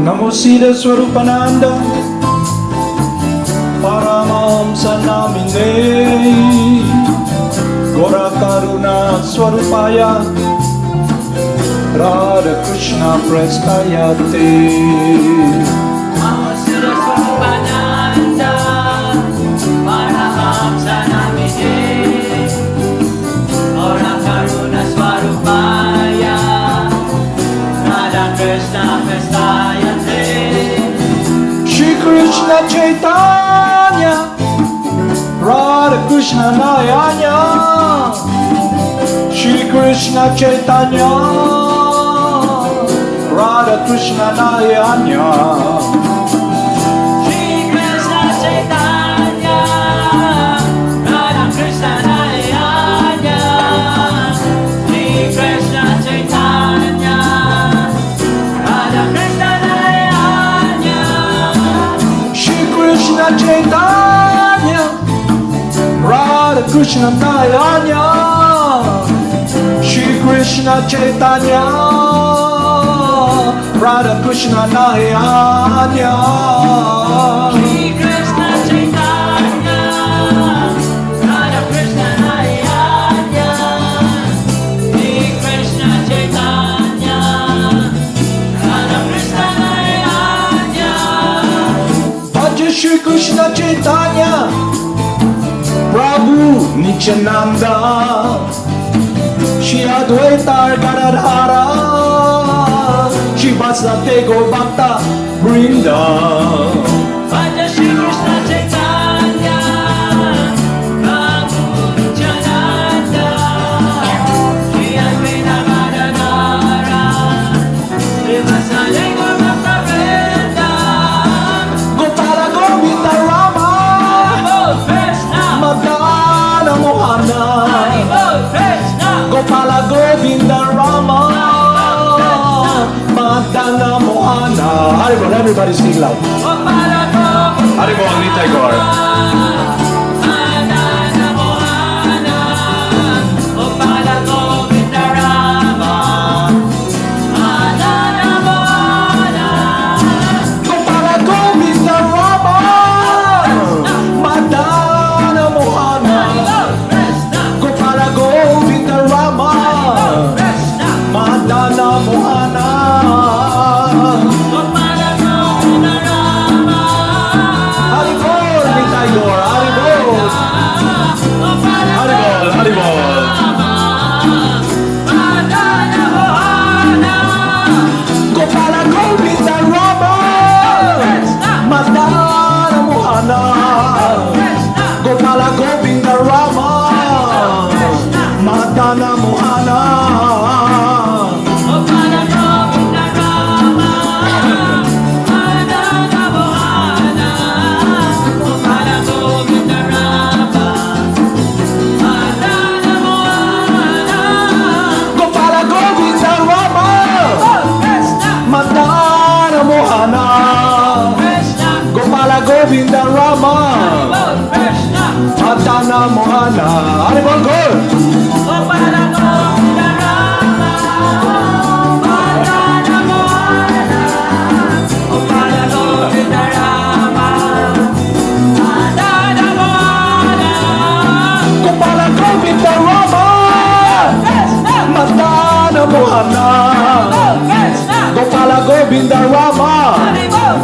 Namo Siddhaswarupananda, Paramahamsa namine, Gora Karuna Swarupaya, Radha Krishna Prestayate. Namo Siddhaswarupananda, Paramahamsa namine, Gora Karuna Swarupaya, Radha Krishna Prestayate. Shri Krishna Chaitanya, Radha Krishna Nayanya, Shri Krishna Chaitanya, Radha Krishna Nayanya, Shri Krishna Chaitanya, Radha Krishna Nayanya, Shri Krishna Chaitanya, Radha Krishna Nayanya, Shri Krishna Chaitanya, Radha Krishna Nayanya, Shri Krishna Chaitanya, Radha Krishna Nayanya, Shri Krishna Chaitanya, Radha Krishna Nayanya, Shri Krishna Chaitanya, Radha Krishna Nayanya. Bhaja Shri Krishna Chaitanya, Prabhu Nityananda, Shri Advaita Gadadhara, Shri Vasudeva Gaur Bhakta Vrinda. Bhaja Shri Krishna Chaitanya, Prabhu Nityananda, Shri Advaita Gadadhara, Shri Vasudeva Gaur Bhakta Vrinda. Gopala Govinda Rama, Hare Krishna, Madana Mohana, Hare Krishna, Gopala Govinda Rama, Madana Mohana. Haribol, everybody sing loud. Gopala Govinda Haribol, Nitai Gaur. Madana Mohana, Gopala Govinda Rama, Madana Mohana. Gopala Govinda Rama, Madana Mohana, Krishna, Gopala Govinda Rama, Krishna, Madana Mohana. Gopala Govinda Rama, Haribol, Nitai Gaur, Haribol, Gopala Haribol, Haribol. Madana Mohana, Gopala Govinda Rama, Madana Mohana, Krishna, Gopala Govinda Rama, Madana Mohana. Gopala Govinda Rama, Madana Mohana, Gopala Govinda Rama, Madana Mohana. Gopala Govinda Rama, Krishna, Madana Mohana, Krishna, Gopala Govinda Rama, Krishna, Madana Mohana. Haribol Gaur. Gopala Govinda Rama, Madana Mohana, Gopala Govinda Rama, Madana Mohana. Gopala Govinda Rama, Krishna, Madana Mohana, Krishna, Gopala Govinda Rama,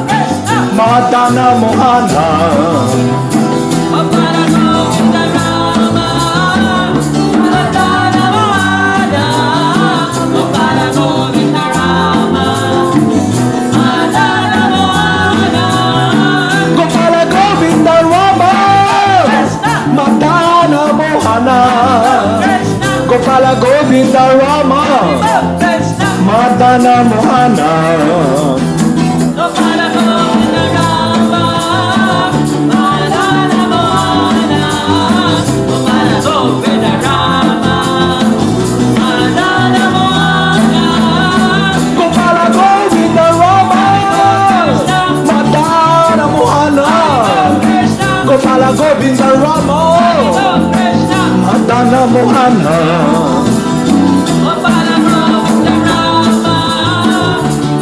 Krishna, Madana Mohana. Gopala Govinda Rama, Madana Mohana, Gopala Govinda Rama, Madana Mohana. Gopala Govinda Rama, Krishna, Madana Mohana, Krishna, Gopala Govinda Rama, Krishna, Madana Mohana. Gopala Govinda Rama, Madana Mohana, Gopala Govinda Rama, Madana Mohana. Gopala Govinda Rama, Madana Mohana, Krishna, Gopala Govinda Rama, Krishna, Madana Mohana. Gopala Govinda Rama,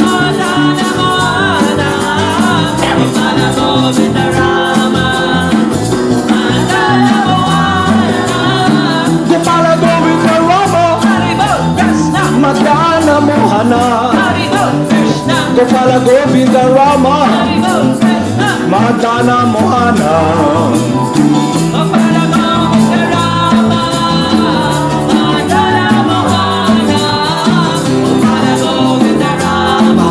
Madana Mohana. Madana Mohana, Haribo Krishna, Gopala Govinda Rama, Haribo Krishna, Madana Mohana, Gopala Govinda Rama, Madana Mohana, Gopala Govinda Rama,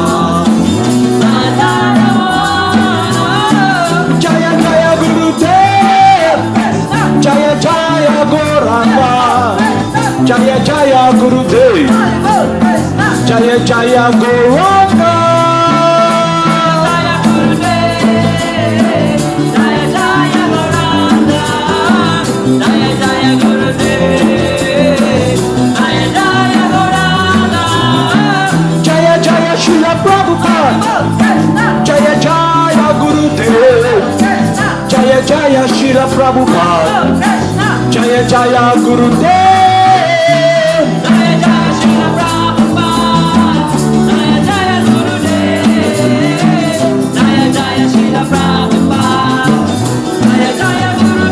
Madana Mohana. Jaya Jaya Gurudev, Jaya Jaya Goranga, Jaya Jaya Gurudev, Jaya Jaya Goranga. Jaya Gurudev, Jaya Jaya Goranga, Jaya Jaya Gurudev, Jaya Jaya Goranga. Jaya Jaya Srila Prabhupada, Jaya Jaya Gurudev, Jaya Jaya Srila Prabhupada, Jaya Jaya Gurudev. Jaya Jaya Srila Prabhupada, Jaya Jaya Gurudev, Jaya Jaya Srila Prabhupada, Jaya Jaya Gurudev.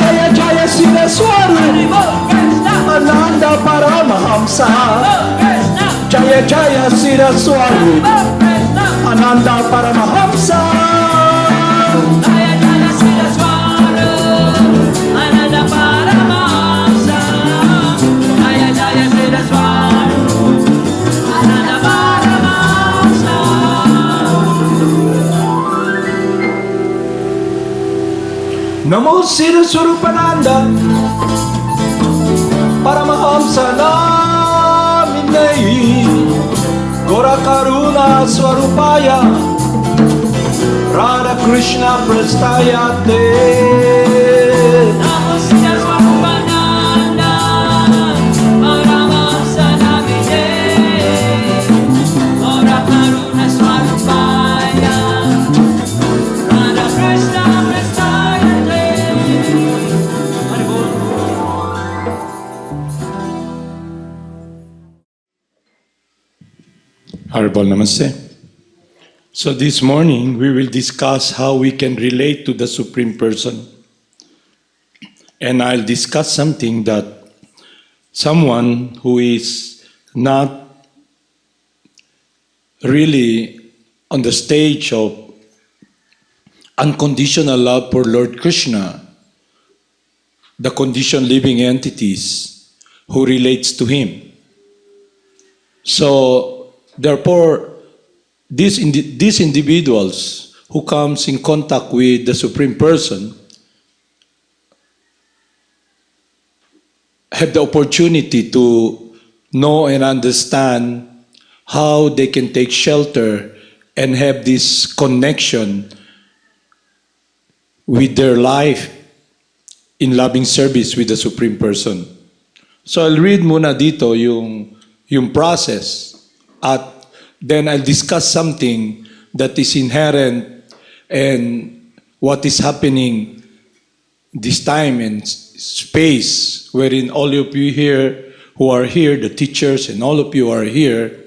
Jaya Jaya Haribo Krishna, Siddhaswarupananda Paramahamsa, Haribo Krishna, Jaya Jaya Siddhaswarupananda Haribo Krishna, Paramahamsa. Jaya Jaya Siddhaswarupananda Paramahamsa, Jaya Jaya Siddhaswarupananda Paramahamsa. Namo Siddhaswarupananda Paramahamsa Naminai Gora Karuna Swarupaya Radha Krishna Prastayate. Namo Siddhaswarupananda, Paramahamsa Namine, Gaura Karuna Swarupaya, Radha Krishna Prastayate. Haribol. Haribol Namaste. So this morning we will discuss how we can relate to the Supreme Person. And I'll discuss something that someone who is not really on the stage of unconditional love for Lord Krishna, the conditioned living entities who relates to him. So therefore, these individuals who comes in contact with the Supreme Person have the opportunity to know and understand how they can take shelter and have this connection with their life in loving service with the Supreme Person. So I'll read muna dito yung process at then I'll discuss something that is inherent and what is happening this time and space wherein all of you here who are here, the teachers and all of you are here,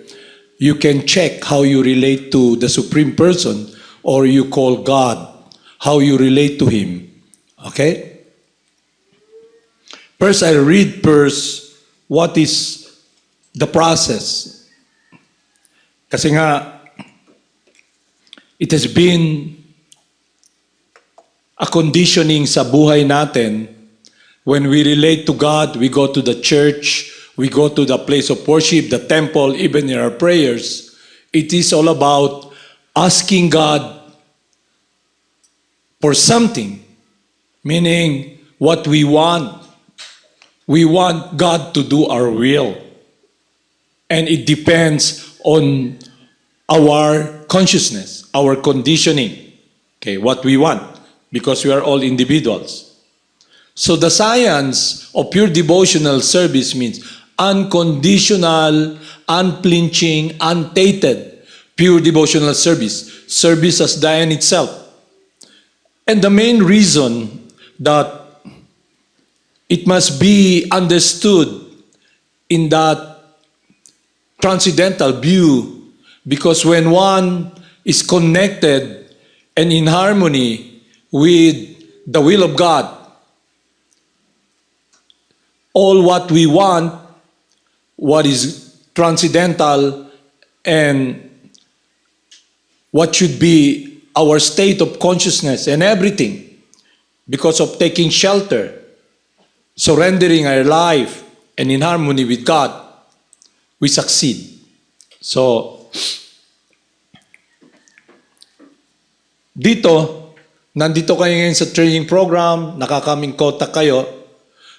you can check how you relate to the Supreme Person or you call God, how you relate to Him. Okay? First, I'll read first what is the process. Kasi nga, it has been a conditioning sa buhay natin. When we relate to God, we go to the church, we go to the place of worship, the temple, even in our prayers. It is all about asking God for something, meaning what we want. We want God to do our will. And it depends on our consciousness, our conditioning, okay, what we want, because we are all individuals. So the science of pure devotional service means unconditional, unflinching, untainted, pure devotional service, service as the end itself. And the main reason that it must be understood in that transcendental view, because when one is connected and in harmony with the will of God, all what we want what is transcendental and what should be our state of consciousness and everything, because of taking shelter, surrendering our life, and in harmony with God, we succeed. So, nandito kayo ngayon sa training program, nakakaming contact kayo,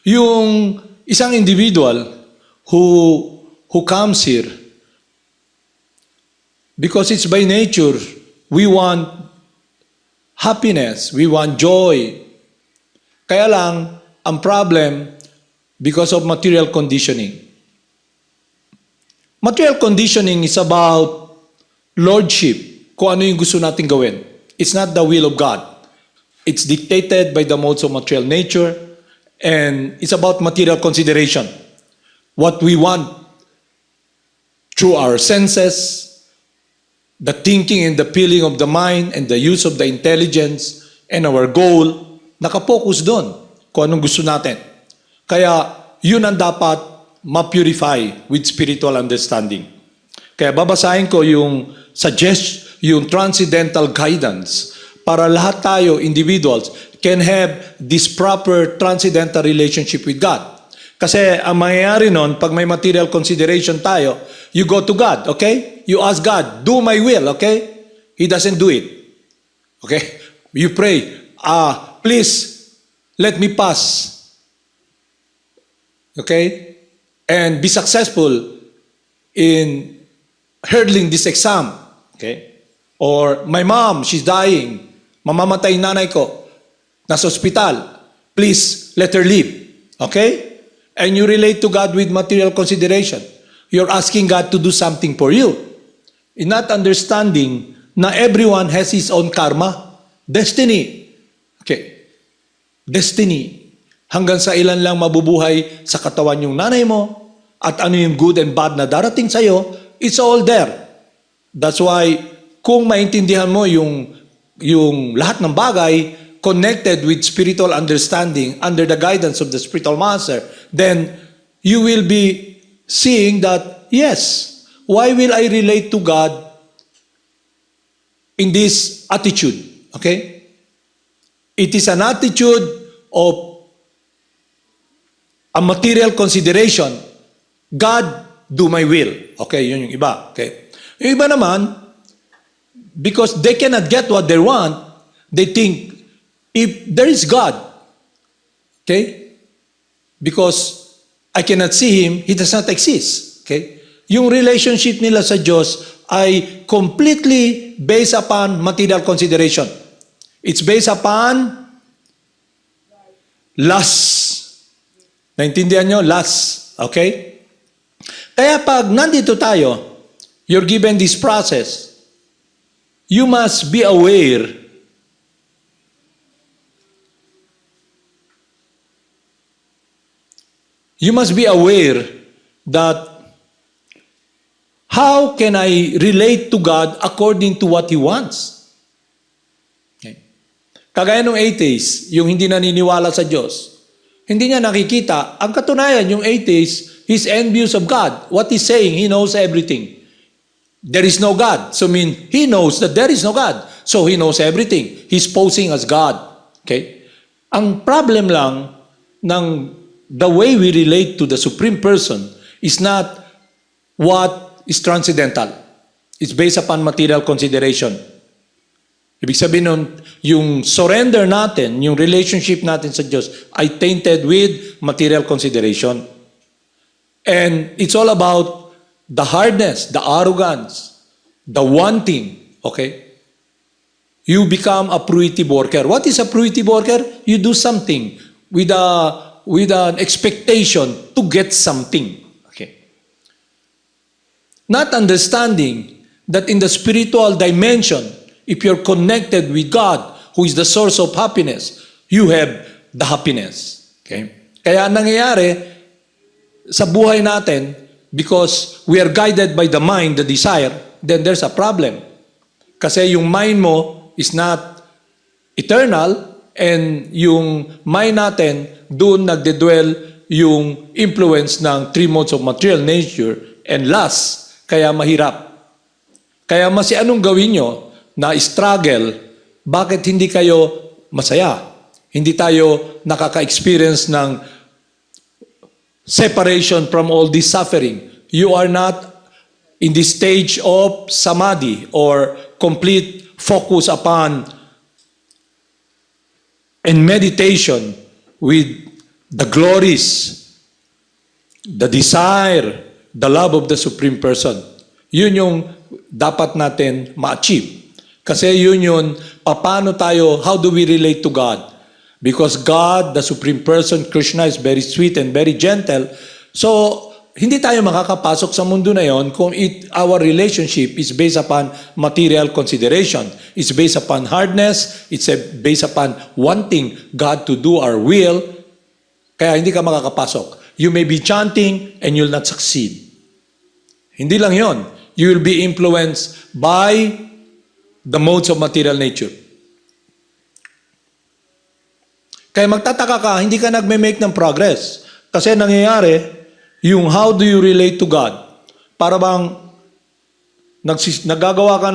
yung isang individual who comes here, because it's by nature, we want happiness, we want joy. Kaya lang, ang problem, because of material conditioning. Material conditioning is about lordship, kung ano yung gusto natin gawin. It's not the will of God. It's dictated by the modes of material nature, and it's about material consideration. What we want through our senses, the thinking and the feeling of the mind, and the use of the intelligence, and our goal, nakapokus doon kung anong gusto natin. Kaya yun ang dapat ma-purify with spiritual understanding. Kaya babasahin ko yung yung transcendental guidance para lahat tayo, individuals, can have this proper transcendental relationship with God. Kasi ang mangyayari nun, pag may material consideration tayo, you go to God, okay? You ask God, do my will, okay? He doesn't do it. Okay? You pray, please, let me pass. Okay? And be successful in hurdling this exam. Okay? Or, my mom, she's dying. Mamamatay nanay ko. Nasa ospital. Please, let her live. Okay? And you relate to God with material consideration. You're asking God to do something for you. In not understanding na everyone has his own karma. Destiny. Okay. Destiny. Hanggang sa ilan lang mabubuhay sa katawan yung nanay mo, at ano yung good and bad na darating sa'yo, it's all there. That's why, kung maintindihan mo yung lahat ng bagay connected with spiritual understanding under the guidance of the spiritual master, then you will be seeing that, yes, why will I relate to God in this attitude? Okay? It is an attitude of a material consideration. God, do my will. Okay, yun yung iba. Okay. Yung iba naman, because they cannot get what they want, they think, if there is God, okay, because I cannot see Him, He does not exist. Okay? Yung relationship nila sa Diyos ay completely based upon material consideration. It's based upon lust. Naintindihan nyo? Lust. Okay? Kaya pag nandito tayo, you're given this process, you must be aware that how can I relate to God according to what He wants? Okay. Kagaya ng atheist, yung hindi naniniwala sa Diyos, hindi niya nakikita. Ang katunayan, yung atheist, he's envious of God. What he's saying, he knows everything. There is no God. So he knows that there is no God. So he knows everything. He's posing as God. Okay? Ang problem lang ng the way we relate to the Supreme Person is not what is transcendental. It's based upon material consideration. Ibig sabihin nun, yung surrender natin, yung relationship natin sa Diyos ay tainted with material consideration. And it's all about the hardness, the arrogance, the wanting. Okay? You become a fruitive worker. What is a fruitive worker? You do something with an expectation to get something. Okay? Not understanding that in the spiritual dimension, if you're connected with God, who is the source of happiness, you have the happiness. Okay? Kaya nangyayari sa buhay natin, because we are guided by the mind, the desire, then there's a problem. Kasi yung mind mo is not eternal, and yung mind natin, doon nagdedwell yung influence ng three modes of material nature and lust, kaya mahirap. Kaya anong gawin nyo na struggle, bakit hindi kayo masaya? Hindi tayo nakaka-experience ng separation from all this suffering. You are not in the stage of samadhi or complete focus upon and meditation with the glories, the desire, the love of the Supreme Person. Yun yung dapat natin ma-achieve. Kasi yun, paano tayo, how do we relate to God? Because God, the Supreme Person, Krishna, is very sweet and very gentle. So, hindi tayo makakapasok sa mundo na yon kung our relationship is based upon material consideration. It's based upon hardness. It's based upon wanting God to do our will. Kaya hindi ka makakapasok. You may be chanting and you'll not succeed. Hindi lang yon. You will be influenced by the modes of material nature. Kaya magtataka ka, hindi ka nagme-make ng progress. Kasi nangyayari, yung how do you relate to God? Para bang nagagawa ka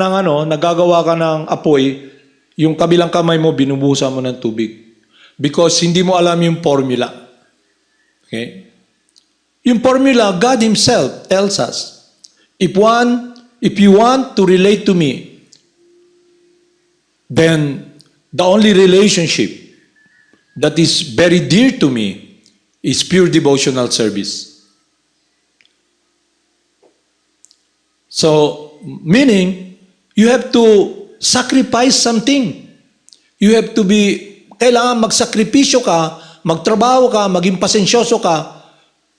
ng apoy, yung kabilang kamay mo, binubuhusan mo ng tubig. Because hindi mo alam yung formula. Okay? Yung formula, God Himself tells us, if you want to relate to me, then the only relationship that is very dear to me is pure devotional service. So, meaning, you have to sacrifice something. You have to kailangan magsakripisyo ka, magtrabaho ka, maging pasensyoso ka,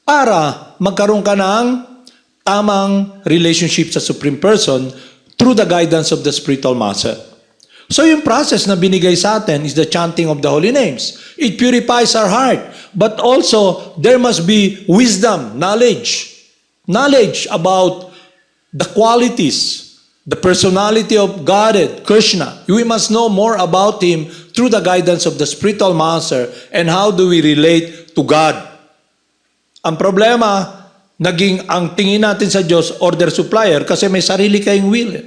para magkaroon ka ng tamang relationship sa Supreme Person through the guidance of the Spiritual Master. So yung process na binigay sa atin is the chanting of the holy names. It purifies our heart. But also, there must be wisdom, knowledge. Knowledge about the qualities, the personality of Godhead, Krishna. We must know more about Him through the guidance of the Spiritual Master and how do we relate to God. Ang problema, ang tingin natin sa Diyos, order supplier, kasi may sarili kayong will.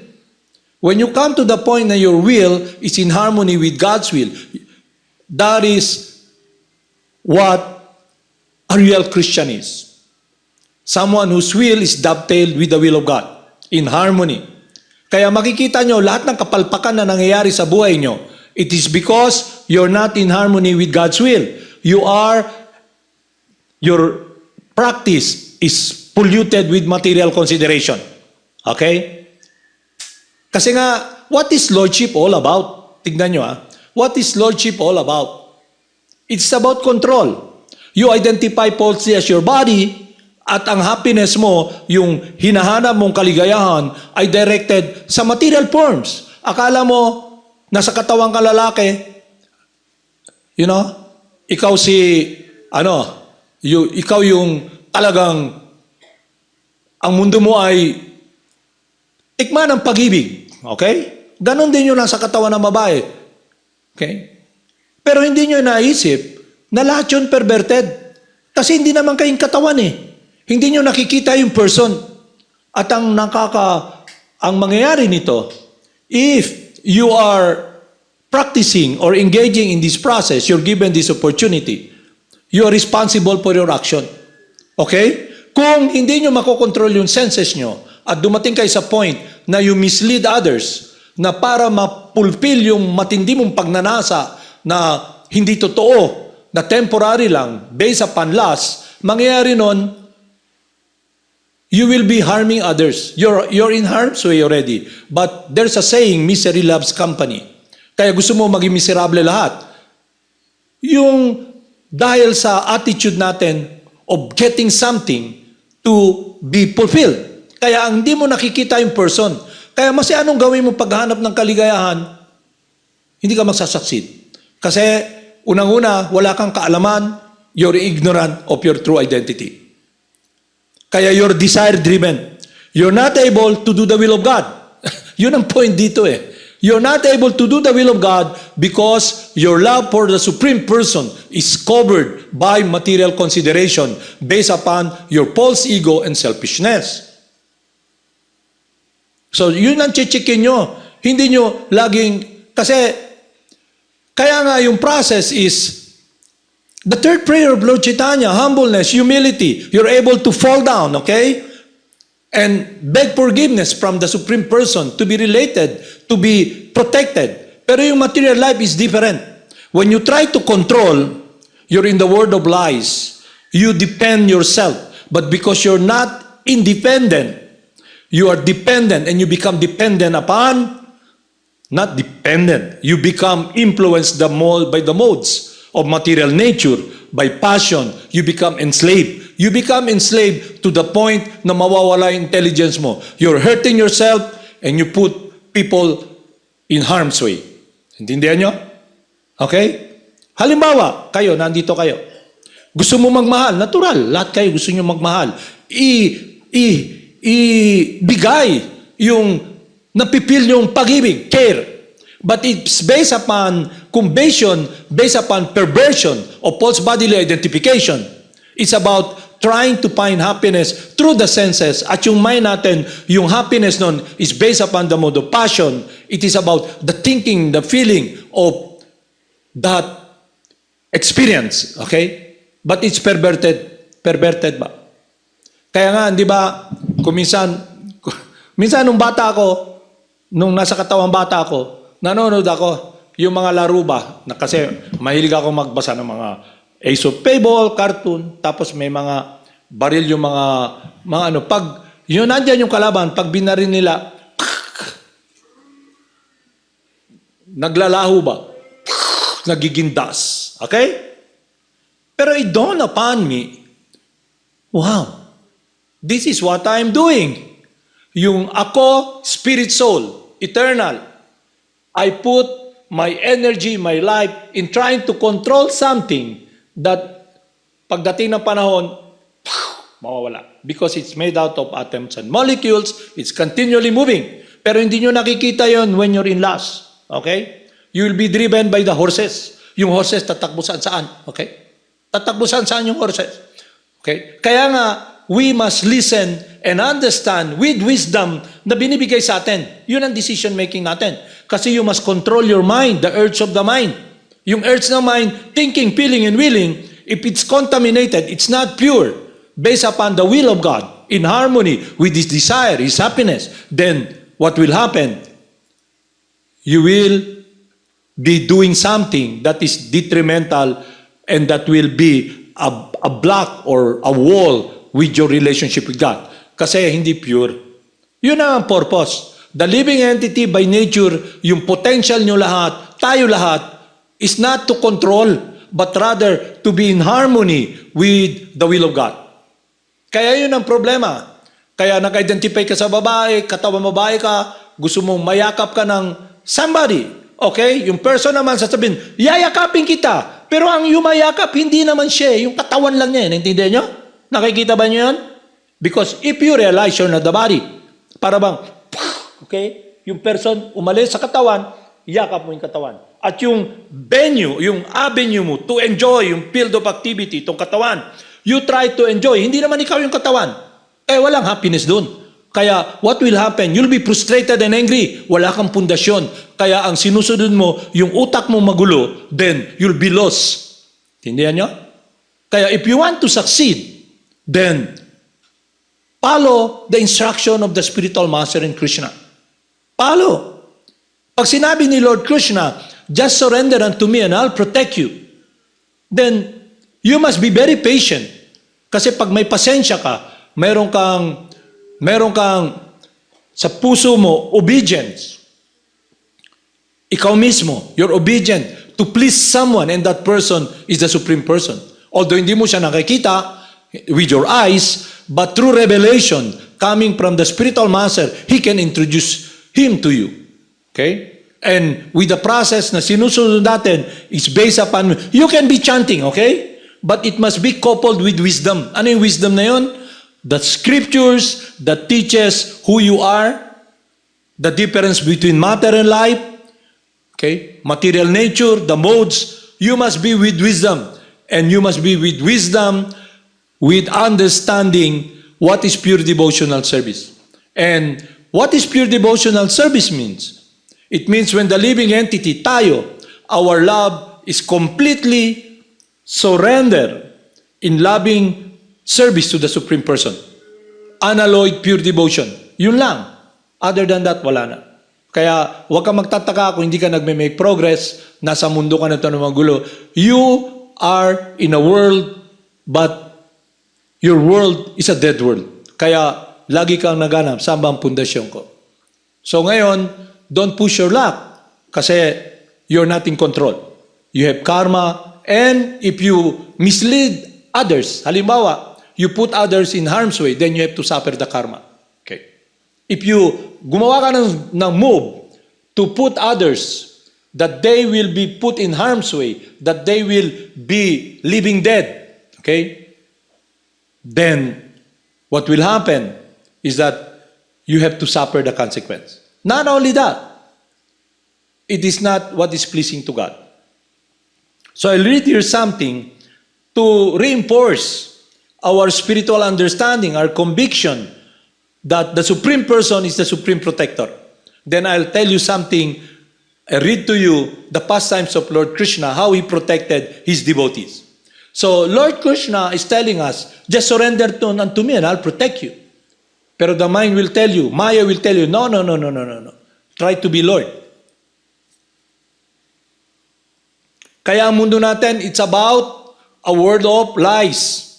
When you come to the point na your will is in harmony with God's will, that is what a real Christian is. Someone whose will is dovetailed with the will of God, in harmony. Kaya makikita nyo, lahat ng kapalpakan na nangyayari sa buhay nyo, it is because you're not in harmony with God's will. Your practice is polluted with material consideration. Okay? Kasi nga, what is Lordship all about? Tignan nyo What is Lordship all about? It's about control. You identify falsely as your body, at ang happiness mo, yung hinahanap mong kaligayahan, ay directed sa material forms. Akala mo, nasa katawan ka lalaki, ikaw ikaw yung talagang, ang mundo mo ay tikman ng pag-ibig. Okay? Ganon din yun sa katawan ng babae. Okay? Pero hindi nyo naisip na lahat yun perverted. Kasi hindi naman kayong katawan Hindi nyo nakikita yung person. At ang mangyayari nito, if you are practicing or engaging in this process, you're given this opportunity, you are responsible for your action. Okay? Kung hindi nyo makokontrol yung senses nyo, at dumating kayo sa point na you mislead others na para ma-fulfill yung matindi mong pagnanasa na hindi totoo, na temporary lang, based upon lust, mangyayari nun, you will be harming others. You're in harm's way already. But there's a saying, misery loves company. Kaya gusto mo maging miserable lahat. Yung dahil sa attitude natin of getting something to be fulfilled. Kaya ang hindi mo nakikita yung person. Kaya mas anong gawin mo paghahanap ng kaligayahan, hindi ka magsasucceed. Kasi unang-una, wala kang kaalaman, you're ignorant of your true identity. Kaya you're desire-driven. You're not able to do the will of God. Yun ang point dito You're not able to do the will of God because your love for the Supreme Person is covered by material consideration based upon your false ego and selfishness. So, yun ang chichikin nyo. Hindi nyo laging, kasi, kaya nga yung process is, the third prayer of Lord Chaitanya, humbleness, humility. You're able to fall down, okay? And beg forgiveness from the Supreme Person to be related, to be protected. Pero yung material life is different. When you try to control, you're in the world of lies. You depend yourself. But because you're not independent, you are dependent and you become dependent upon, not dependent, you become influenced by the modes of material nature, by passion, you become enslaved. You become enslaved to the point na mawawala yung intelligence mo. You're hurting yourself and you put people in harm's way. Intindihan nyo? Okay? Halimbawa, kayo, nandito kayo. Gusto mo magmahal, natural. Lahat kayo gusto nyo magmahal. Ibigay yung napipil yung pag-ibig, care. But it's based upon conversion, based upon perversion of false bodily identification. It's about trying to find happiness through the senses. At yung mind natin, yung happiness nun is based upon the mode of passion. It is about the thinking, the feeling of that experience. Okay? But it's perverted. Perverted ba? Kaya nga, di ba, kung minsan nung bata ako, nung nasa katawang bata ako, nanonood ako, yung mga laro ba, na kasi mahilig ako magbasa ng mga Ace of Fable, cartoon, tapos may mga baril yung mga ano, pag yun nandyan yung kalaban, pag binarin nila, naglalaho ba? Nagiging dust. Okay? Pero it dawned upon me, wow, this is what I'm doing. Yung ako, spirit soul, eternal, I put my energy, my life in trying to control something that pagdating ng panahon, mawawala. Because it's made out of atoms and molecules, it's continually moving. Pero hindi nyo nakikita yon when you're in lust. Okay? You will be driven by the horses. Yung horses tatakbo saan. Okay? Tatakbo saan yung horses. Okay? Kaya nga, we must listen and understand with wisdom na binibigay sa atin. Yun ang decision making natin. Kasi you must control your mind, the urge of the mind. Yung urge ng mind, thinking, feeling, and willing, if it's contaminated, it's not pure, based upon the will of God, in harmony with His desire, His happiness, then what will happen? You will be doing something that is detrimental and that will be a block or a wall with your relationship with God. Kasi hindi pure. Yun ang purpose. The living entity by nature, yung potential nyo lahat, tayo lahat, is not to control, but rather to be in harmony with the will of God. Kaya yun ang problema. Kaya nag-identify ka sa babae, katawan babae ka, gusto mong mayakap ka ng somebody. Okay? Yung person naman sasabihin, yayakapin kita. Pero ang yumayakap, hindi naman siya. Yung katawan lang niya. Naintindihan nyo? Nakikita ba nyo yun? Because if you realize you're not the body, para bang, okay? Yung person umalis sa katawan, yakap mo yung katawan. At yung venue, yung avenue mo to enjoy yung field of activity, itong katawan, you try to enjoy. Hindi naman ikaw yung katawan. Walang happiness dun. Kaya what will happen? You'll be frustrated and angry. Wala kang pundasyon. Kaya ang sinusunod mo, yung utak mo magulo, then you'll be lost. Tindihan nyo? Kaya if you want to succeed, then follow the instruction of the spiritual master in Krishna. Follow. Pag sinabi ni Lord Krishna, just surrender unto me and I'll protect you. Then, you must be very patient. Kasi pag may pasensya ka, meron kang sa puso mo, obedience. Ikaw mismo, you're obedient to please someone and that person is the Supreme Person. Although hindi mo siya nakikita with your eyes, but through revelation coming from the spiritual master, he can introduce him to you. Okay? And with the process na sinusunod natin, is based upon, you can be chanting, okay? But it must be coupled with wisdom. Ano yung wisdom na yun? The scriptures that teaches who you are, the difference between matter and life, Okay? Material nature, the modes, you must be with wisdom. And you must be with wisdom, with understanding what is pure devotional service. And what is pure devotional service means? It means when the living entity, tayo, our love is completely surrendered in loving service to the Supreme Person. Unalloyed pure devotion. Yun lang. Other than that, wala na. Kaya huwag kang magtataka kung hindi ka nagme-make progress, nasa mundo ka na ito ng magulo. You are in a world, but your world is a dead world. Kaya lagi kang naganap, saan ba ang pundasyon ko? So ngayon, don't push your luck kasi you're not in control. You have karma, and if you mislead others, halimbawa, you put others in harm's way, then you have to suffer the karma. Okay. If you gumawa ka ng move to put others that they will be put in harm's way, that they will be living dead, okay? Then what will happen is that you have to suffer the consequence. Not only that, it is not what is pleasing to God. So I'll read here something to reinforce our spiritual understanding, our conviction that the Supreme Person is the Supreme Protector. Then I'll tell you something, I read to you the pastimes of Lord Krishna, how he protected his devotees. So Lord Krishna is telling us, just surrender unto me and I'll protect you. Pero the mind will tell you, Maya will tell you, no. Try to be Lord. Kaya ang mundo natin, it's about a world of lies.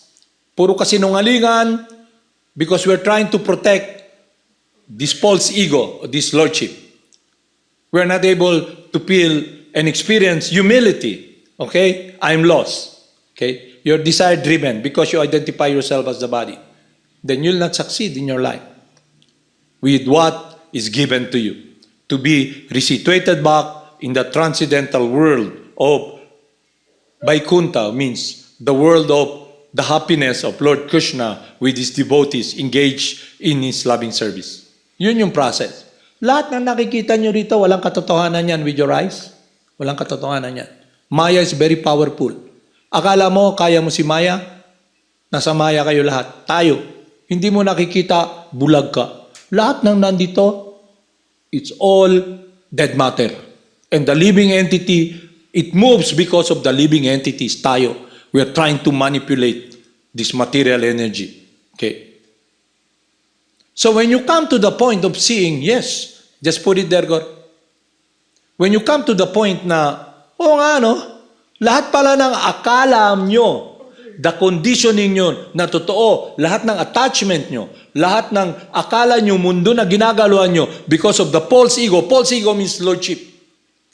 Puro kasinungalingan because we're trying to protect this false ego, this lordship. We're not able to feel and experience humility. Okay? I'm lost. Okay? You're desire-driven because you identify yourself as the body. Then you'll not succeed in your life with what is given to you. To be resituated back in the transcendental world of Vaikuntha means the world of the happiness of Lord Krishna with his devotees engaged in his loving service. Yun yung process. Lahat ng nakikita nyo rito, walang katotohanan yan with your eyes. Walang katotohanan yan. Maya is very powerful. Akala mo, kaya mo si Maya? Nasa Maya kayo lahat. Tayo. Hindi mo nakikita, bulag ka. Lahat ng nandito, it's all dead matter. And the living entity, it moves because of the living entities, tayo. We are trying to manipulate this material energy. Okay? So when you come to the point of seeing, yes, just put it there, God. When you come to the point na, oo nga, no? Lahat pala ng akala nyo, the conditioning nyo na totoo, lahat ng attachment nyo, lahat ng akala nyo, mundo na ginagaluhan nyo because of the false ego. False ego means lordship.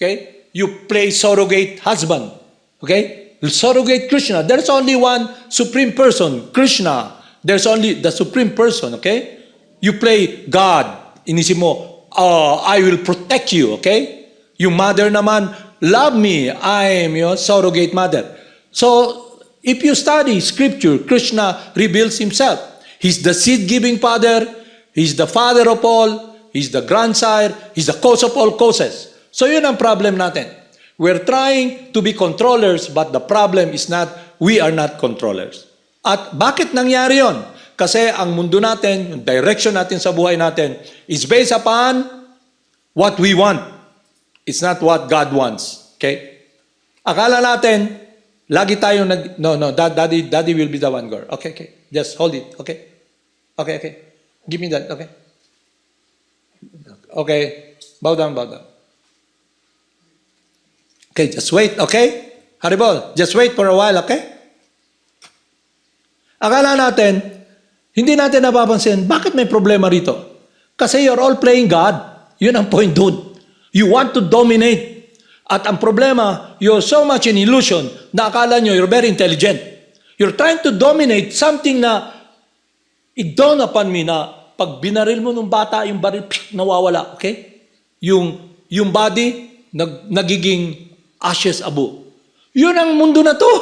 Okay? You play surrogate husband. Okay? Surrogate Krishna. There's only one Supreme Person, Krishna. There's only the Supreme Person, okay? You play God. Inisip mo, I will protect you, okay? Yung mother naman, love me. I am your surrogate mother. So, if you study scripture, Krishna reveals himself. He's the seed-giving father. He's the father of all. He's the grandsire. He's the cause of all causes. So, yun ang problem natin. We're trying to be controllers, but the problem is not, we are not controllers. At bakit nangyari yon? Kasi ang mundo natin, yung direction natin sa buhay natin, is based upon what we want. It's not what God wants. Okay? Akala natin, lagi tayong daddy will be the one, girl. Okay. Just hold it. Okay. Give me that. Okay. Bow down. Okay, just wait, okay? Haribol, just wait for a while, okay? Akala natin, hindi natin napapansin, bakit may problema rito? Kasi you're all playing God. Yun ang point doon. You want to dominate. At ang problema, you're so much in illusion na akala nyo you're very intelligent. You're trying to dominate something na it dawned upon me na pag binaril mo ng bata, yung baril, nawawala, okay? Yung body, nagiging ashes abu. Yun ang mundo na to.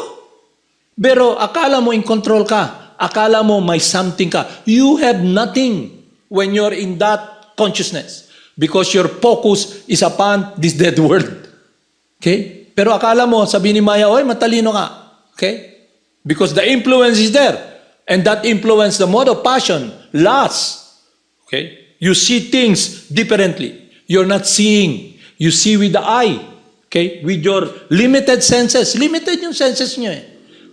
Pero akala mo in control ka. Akala mo may something ka. You have nothing when you're in that consciousness. Because your focus is upon this dead world. Okay? Pero akala mo, sabi ni Maya, oy, matalino ka. Okay? Because the influence is there. And that influence, the mode of passion, lust. Okay? You see things differently. You're not seeing. You see with the eye. Okay? With your limited senses. Limited yung senses nyo eh.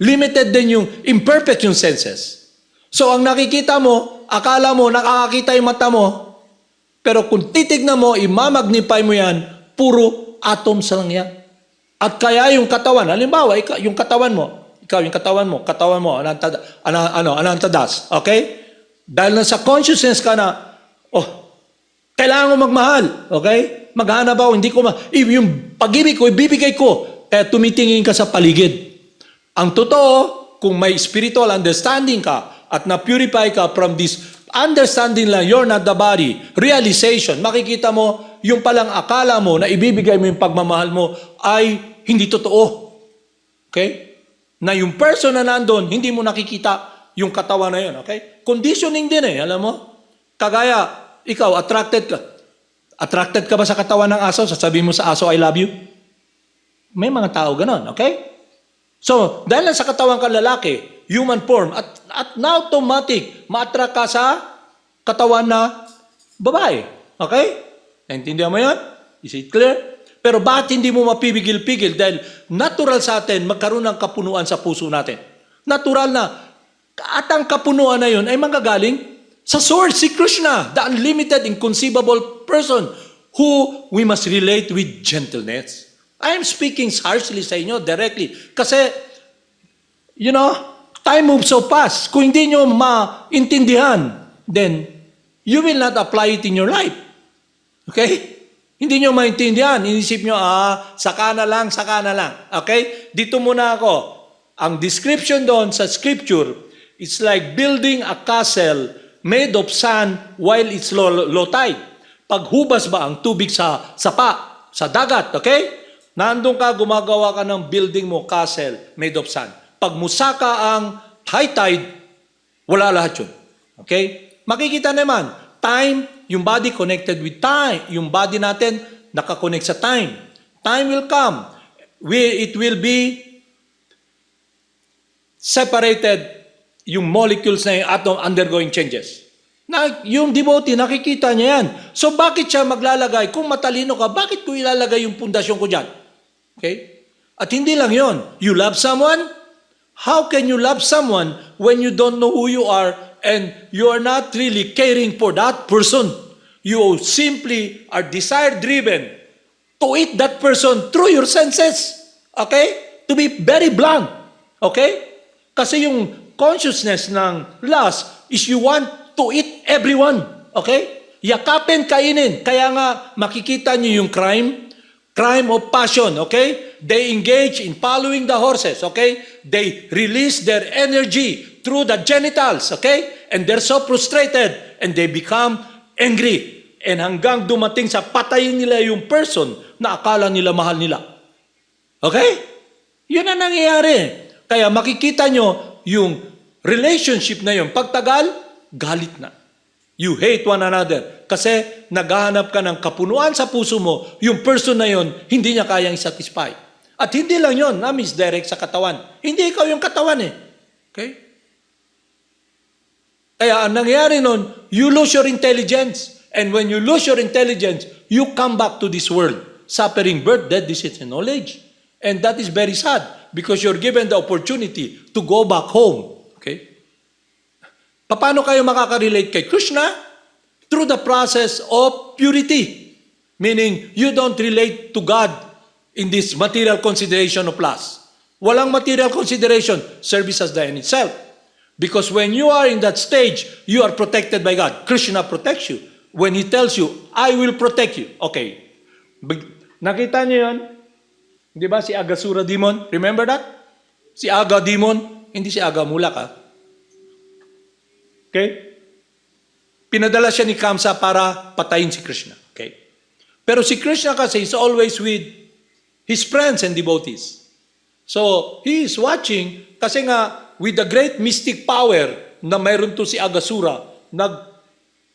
Limited din yung imperfect yung senses. So, ang nakikita mo, akala mo, nakakakita yung mata mo, pero kung titignan mo, imamagnify mo yan, puro atoms lang yan. At kaya yung katawan, halimbawa, yung katawan mo, anantadas, okay? Dahil nasa consciousness ka na, kailangan mo magmahal, okay? Maghanap ako, hindi ko yung pag-ibig ko, ibibigay ko, kaya tumitingin ka sa paligid. Ang totoo, kung may spiritual understanding ka, at na-purify ka from this understanding lang, you're not the body, realization, makikita mo, yung palang akala mo na ibibigay mo yung pagmamahal mo ay hindi totoo. Okay? Na yung person na nandun, hindi mo nakikita yung katawan na yun. Okay? Conditioning din eh, alam mo? Kagaya, ikaw, attracted ka. Attracted ka ba sa katawan ng aso? Sasabihin mo sa aso, I love you? May mga tao ganon, okay? So, dahil lang sa katawan ka lalaki, human form, at na automatic, ma-attract ka sa katawan na babae. Okay? Naintindihan mo yan? Is it clear? Pero bakit hindi mo mapipigil-pigil? Dahil natural sa atin, magkaroon ng kapunuan sa puso natin. Natural na. At ang kapunuan na yun ay manggagaling sa source, si Krishna, the unlimited, inconceivable person who we must relate with gentleness. I am speaking harshly sa inyo directly. Kasi, time moves so fast. Kung hindi nyo maintindihan, then you will not apply it in your life. Okay? Hindi nyo maintindihan. Inisip nyo, saka na lang. Okay? Dito muna ako. Ang description doon sa scripture, it's like building a castle made of sand while it's low tide. Paghubas ba ang tubig sa dagat, okay? Nandun ka, gumagawa ka ng building mo, castle, made of sand. Pag musaka ang high tide, wala lahat yun. Okay? Makikita naman, time, yung body connected with time. Yung body natin, nakakonect sa time. Time will come. It will be separated, yung molecules na yung atom undergoing changes. Yung devotee, nakikita niya yan. So bakit siya maglalagay? Kung matalino ka, bakit ko ilalagay yung pundasyon ko dyan? Okay? At hindi lang yon. You love someone? How can you love someone when you don't know who you are and you are not really caring for that person? You simply are desire-driven to eat that person through your senses. Okay? To be very blunt. Okay? Kasi yung consciousness ng lust is you want to eat everyone. Okay? Yakapin, kainin. Kaya nga makikita niyo yung crime of passion, okay? They engage in following the horses, okay? They release their energy through the genitals, okay? And they're so frustrated and they become angry. And hanggang dumating sa patayin nila yung person na akala nila mahal nila. Okay? Yun ang nangyayari. Kaya makikita nyo yung relationship na yun. Pagtagal, galit na. You hate one another. Kasi naghahanap ka ng kapunuan sa puso mo, yung person na yon hindi niya kayang satisfy. At hindi lang yon na-misdirect sa katawan. Hindi ikaw yung katawan eh. Okay? Kaya ang nangyari nun, you lose your intelligence. And when you lose your intelligence, you come back to this world. Suffering, birth, death, disease, and knowledge. And that is very sad because you're given the opportunity to go back home. Okay? Paano kayo makaka-relate kay Krishna? Through the process of purity. Meaning, you don't relate to God in this material consideration of lust. Walang material consideration. Service has the end itself. Because when you are in that stage, you are protected by God. Krishna protects you. When He tells you, I will protect you. Okay. Nakita niyo yun? Di ba si Agasura demon? Remember that? Si Aga demon, hindi si Aga Mulak ha. Okay? Pinadala siya ni Kamsa para patayin si Krishna. Okay? Pero si Krishna kasi is always with his friends and devotees. So, he is watching kasi nga with the great mystic power na mayroon to si Agasura,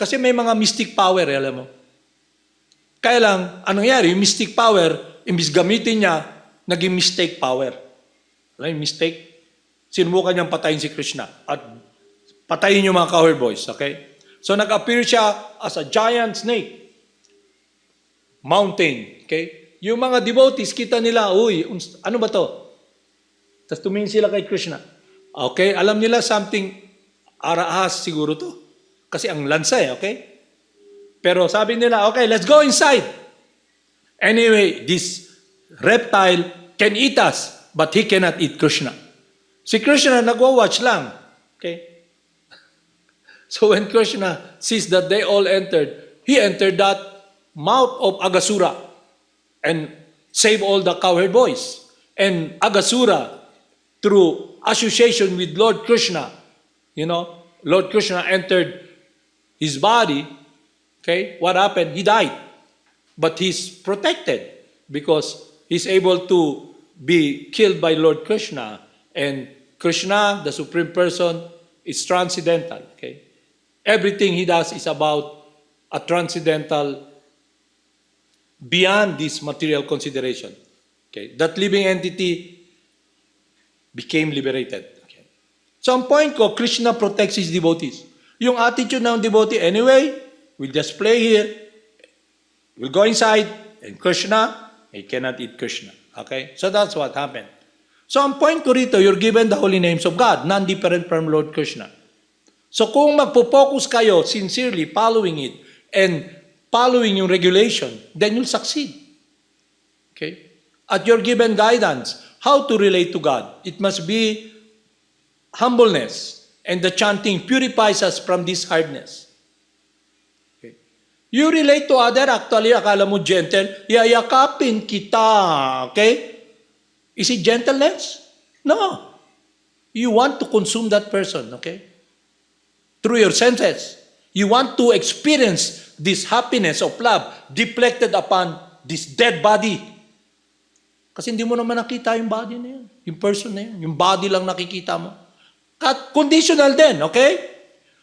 kasi may mga mystic power, alam mo. Kaya lang, anong nangyari? Yung mystic power, imbis gamitin niya, naging mistake power. Alam yung mistake? Sinubukan niyang patayin si Krishna at patayin yung mga cowherd boys, okay? So nag-appear siya as a giant snake. Mountain, okay? Yung mga devotees, kita nila, uy, ano ba to? Tapos tumingin sila kay Krishna. Okay, alam nila something arahas siguro to. Kasi ang lansa okay? Pero sabi nila, okay, let's go inside. Anyway, this reptile can eat us, but he cannot eat Krishna. Si Krishna nagwa-watch lang. Okay? So when Krishna sees that they all entered, he entered that mouth of Agasura and saved all the cowherd boys. And Agasura, through association with Lord Krishna, Lord Krishna entered his body. Okay, what happened? He died. But he's protected because he's able to be killed by Lord Krishna. And Krishna, the Supreme Person, is transcendental. Okay? Everything he does is about a transcendental, beyond this material consideration. Okay? That living entity became liberated. Okay? So ang point ko, Krishna protects his devotees. Yung attitude ng devotee, anyway, we'll just play here, we'll go inside, and Krishna, he cannot eat Krishna. Okay? So that's what happened. So ang point ko rito, you're given the holy names of God, non-different from Lord Krishna. So kung magpo-focus kayo, sincerely following it, and following yung regulation, then you'll succeed. Okay? At you're given guidance, how to relate to God. It must be humbleness, and the chanting purifies us from this hardness. Okay. You relate to other, actually, akala mo gentle, yayakapin kita, okay? Is it gentleness? No. You want to consume that person, okay? Through your senses. You want to experience this happiness of love deflected upon this dead body. Kasi hindi mo naman nakita yung body na yun, yung person na yun, yung body lang nakikita mo. Conditional din, okay?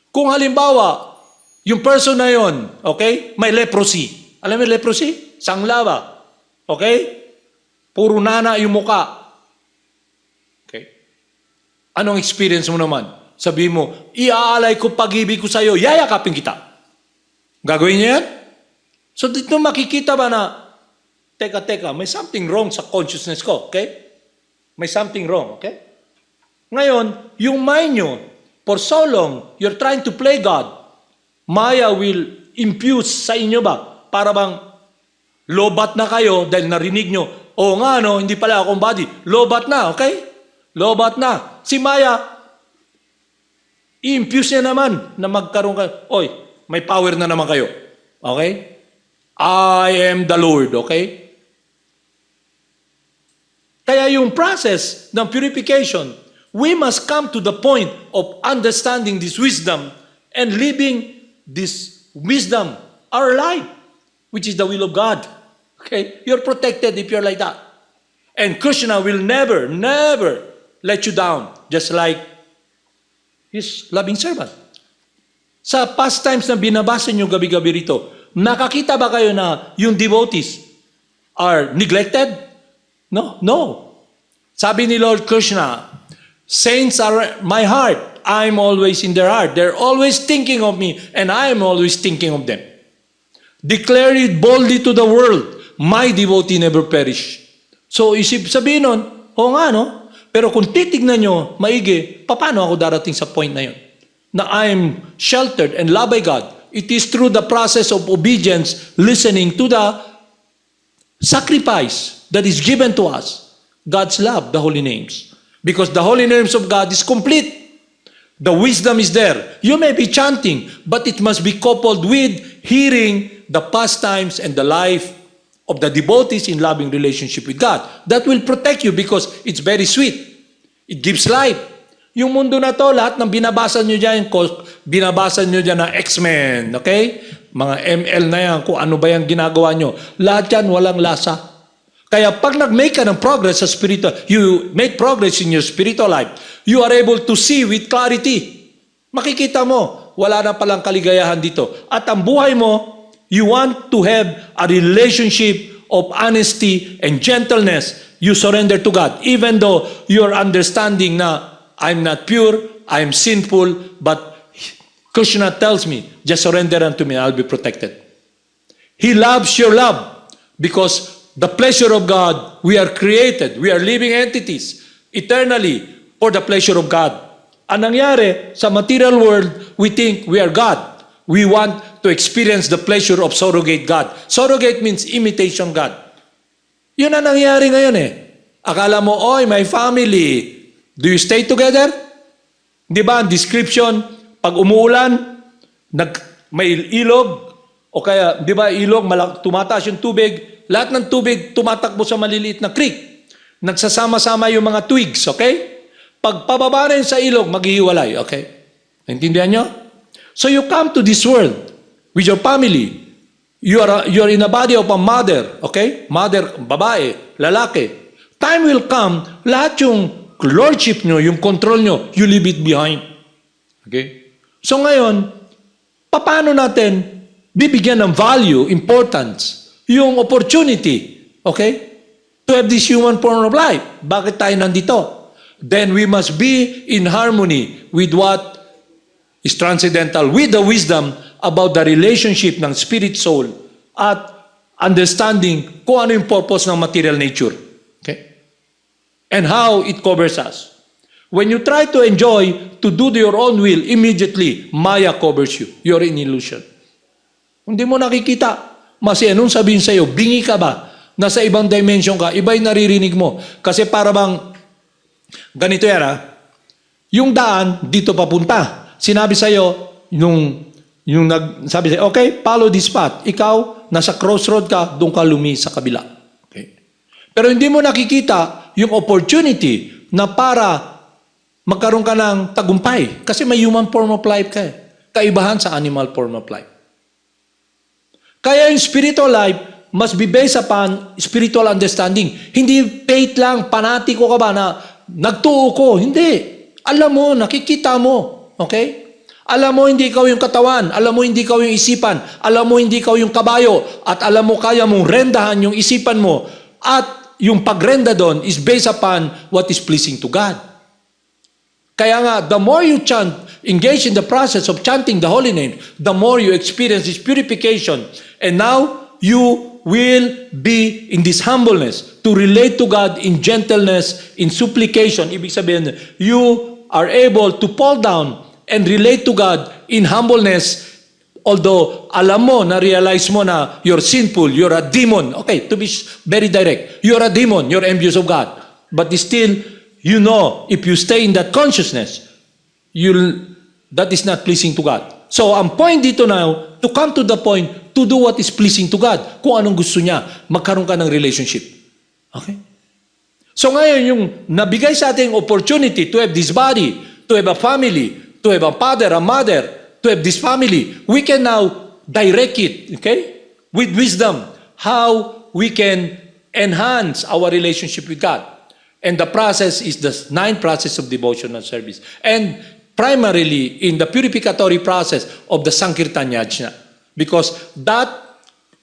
Kung halimbawa, yung person na yun, okay, may leprosy. Alam mo yung leprosy? Sanglaba. Okay? Puro nana yung muka. Okay? Anong experience mo naman? Sabi mo, iaalay ko pag-ibig ko sa'yo, yayakapin kita. Gagawin niya yan? So dito makikita ba na, teka, may something wrong sa consciousness ko, okay? May something wrong, okay? Ngayon, yung mind nyo, for so long, you're trying to play God, Maya will infuse sa inyo ba? Para bang lobat na kayo dahil narinig nyo, nga hindi pala akong body. Lobat na, okay? Lobat na. Si Maya, i-infuse niya naman na magkaroon kayo. Oy, may power na naman kayo. Okay? I am the Lord, okay? Kaya yung process ng purification, we must come to the point of understanding this wisdom and living this wisdom, our life, which is the will of God. Okay? You're protected if you're like that. And Krishna will never, never let you down, just like His loving servant. Sa pastimes na binabasa nyo gabi-gabi rito, nakakita ba kayo na yung devotees are neglected? No. Sabi ni Lord Krishna, saints are my heart. I'm always in their heart. They're always thinking of me, and I am always thinking of them. Declare it boldly to the world, my devotee never perish. So, sabihin nun, nga no? Pero kung titignan nyo, maigi, paano ako darating sa point na yun? Na I'm sheltered and loved by God. It is through the process of obedience, listening to the sacrifice that is given to us. God's love, the holy names. Because the holy names of God is complete. The wisdom is there. You may be chanting, but it must be coupled with hearing the pastimes and the life of the devotees in loving relationship with God. That will protect you because it's very sweet. It gives life. Yung mundo na to, lahat ng binabasa nyo dyan na X-Men, okay? Mga ML na yan, kung ano ba yung ginagawa nyo. Lahat yan walang lasa. Kaya pag nag-make ka ng progress sa spiritual, you make progress in your spiritual life, you are able to see with clarity. Makikita mo, wala na palang kaligayahan dito. At ang buhay mo, you want to have a relationship of honesty and gentleness, you surrender to God. Even though you're understanding na, I'm not pure, I'm sinful, but Krishna tells me, just surrender unto me, I'll be protected. He loves your love because the pleasure of God, we are created, we are living entities eternally for the pleasure of God. Ang nangyari, sa material world, we think we are God. We want to experience the pleasure of surrogate God. Surrogate means imitation God. Yun ang nangyari ngayon eh. Akala mo, oy, my family, do you stay together? Di ba, ang description, pag umuulan, may ilog, o kaya, di ba, ilog, tumataas yung tubig, lahat ng tubig tumatakbo sa maliliit na creek. Nagsasama-sama yung mga twigs, okay? Pag pababa na yun sa ilog, maghihiwalay, okay? Naintindihan nyo? So you come to this world with your family. You are in a body of a mother, okay? Mother, babae, lalaki. Time will come, lahat yung lordship nyo, yung control nyo, you leave it behind. Okay? So ngayon, paano natin bibigyan ng value, importance, yung opportunity, okay? To have this human form of life. Bakit tayo nandito? Then we must be in harmony with what is transcendental, with the wisdom about the relationship ng spirit-soul at understanding kung ano yung purpose ng material nature. Okay? And how it covers us. When you try to enjoy, to do your own will, immediately, Maya covers you. You're in illusion. Hindi mo nakikita. Mas anong sabihin sa'yo, bingi ka ba? Nasa ibang dimension ka, iba yung naririnig mo. Kasi para bang, ganito yan yung daan, dito papunta. Sinabi sa'yo, sabi sa'yo, okay, follow this path. Ikaw, nasa crossroad ka, doon ka sa kabila. Okay. Pero hindi mo nakikita yung opportunity na para magkaroon ka ng tagumpay. Kasi may human form of life ka eh. Kaibahan sa animal form of life. Kaya yung spiritual life must be based upon spiritual understanding. Hindi faith lang, panatiko ka ba na nagtuo ko. Hindi. Alam mo, nakikita mo. Okay? Alam mo, hindi ikaw yung katawan. Alam mo, hindi ikaw yung isipan. Alam mo, hindi ikaw yung kabayo. At alam mo, kaya mong rendahan yung isipan mo. At yung pagrenda doon is based upon what is pleasing to God. Kaya nga, the more you chant, engage in the process of chanting the holy name, the more you experience this purification. And now, you will be in this humbleness to relate to God in gentleness, in supplication. Ibig sabihin, you are able to fall down and relate to God in humbleness. Although, alam mo, na-realize mo na you're sinful, you're a demon. Okay, to be very direct, you're a demon, you're envious of God. But still, you know, if you stay in that consciousness, that is not pleasing to God. So, ang point dito now, to come to the point, to do what is pleasing to God. Kung anong gusto niya, magkaroon ka ng relationship. Okay? So ngayon, yung nabigay sa ating opportunity to have this body, to have a family, to have a father, a mother, to have this family, we can now direct it, okay? With wisdom, how we can enhance our relationship with God. And the process is the 9 process of devotional service. And primarily in the purificatory process of the Sankirtan Yajna. Because that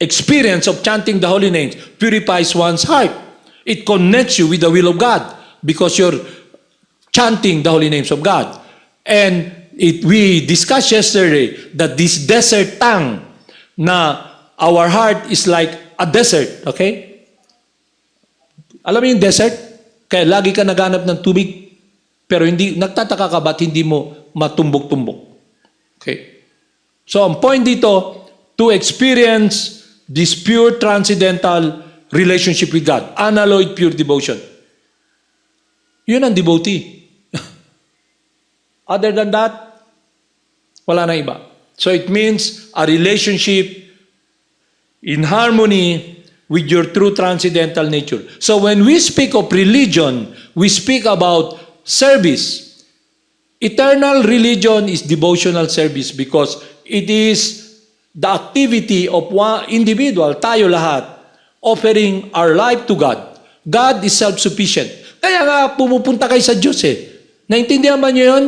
experience of chanting the holy names purifies one's heart. It connects you with the will of God because you're chanting the holy names of God. And we discussed yesterday that this desert tongue, na our heart is like a desert, okay? Alam mo yung desert? Kaya lagi ka naghanap ng tubig, pero hindi, nagtataka ka ba't hindi mo matumbok-tumbok? Okay? So, ang point dito, to experience this pure transcendental relationship with God, unalloyed pure devotion. Yun ang devotee. Other than that, wala na iba. So, it means a relationship in harmony with your true transcendental nature. So, when we speak of religion, we speak about service. Eternal religion is devotional service because it is the activity of one individual, tayo lahat, offering our life to God. God is self-sufficient. Kaya nga, pumupunta kayo sa Diyos eh. Naintindihan ba niyo yun?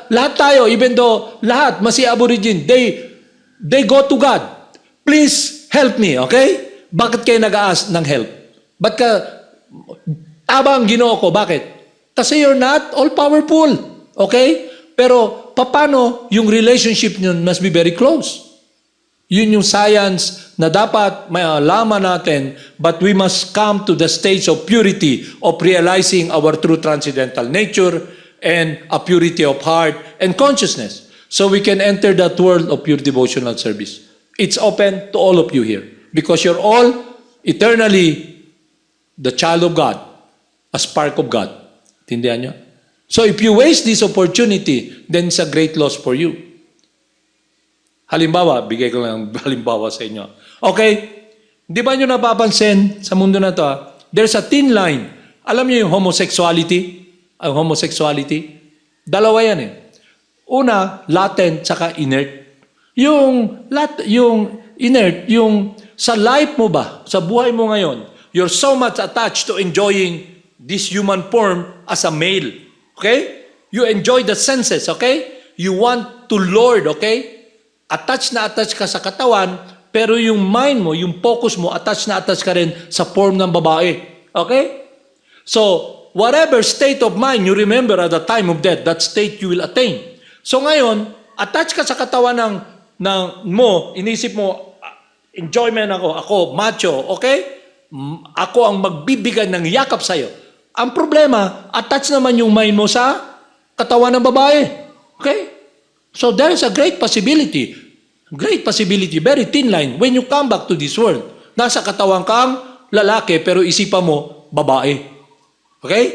Lahat tayo, even though lahat, masi aborigine, they go to God. please help me, okay? Bakit kayo nag-ask ng help? Ba't ka, tama ang Ginoo ko, bakit? Kasi you're not all-powerful, okay? Pero, paano yung relationship nyo must be very close. Yun yung science na dapat malaman natin, but we must come to the stage of purity, of realizing our true transcendental nature, and a purity of heart and consciousness. So we can enter that world of pure devotional service. It's open to all of you here. Because you're all eternally the child of God, a spark of God. Tindihan nyo? So if you waste this opportunity, then it's a great loss for you. Halimbawa, bigay ko lang halimbawa sa inyo. Okay, di ba nyo napapansin sa mundo na to, there's a thin line. Alam nyo yung homosexuality? Ang homosexuality? Dalawa yan eh. Una, latent, saka inert. Yung inert, yung sa life mo ba, sa buhay mo ngayon, you're so much attached to enjoying this human form as a male. Okay? You enjoy the senses, okay? You want to lord, okay? Attached na attached ka sa katawan, pero yung mind mo, yung focus mo, attached na attached ka rin sa form ng babae. Okay? So, whatever state of mind you remember at the time of death, that state you will attain. So ngayon, attached ka sa katawan mo, inisip mo, enjoyment ako macho, okay? Ako ang magbibigay ng yakap sa'yo. Ang problema, attached naman yung mind mo sa katawan ng babae. Okay? So there is a great possibility, very thin line, when you come back to this world, nasa katawan kang lalaki, pero isipan mo, babae. Okay?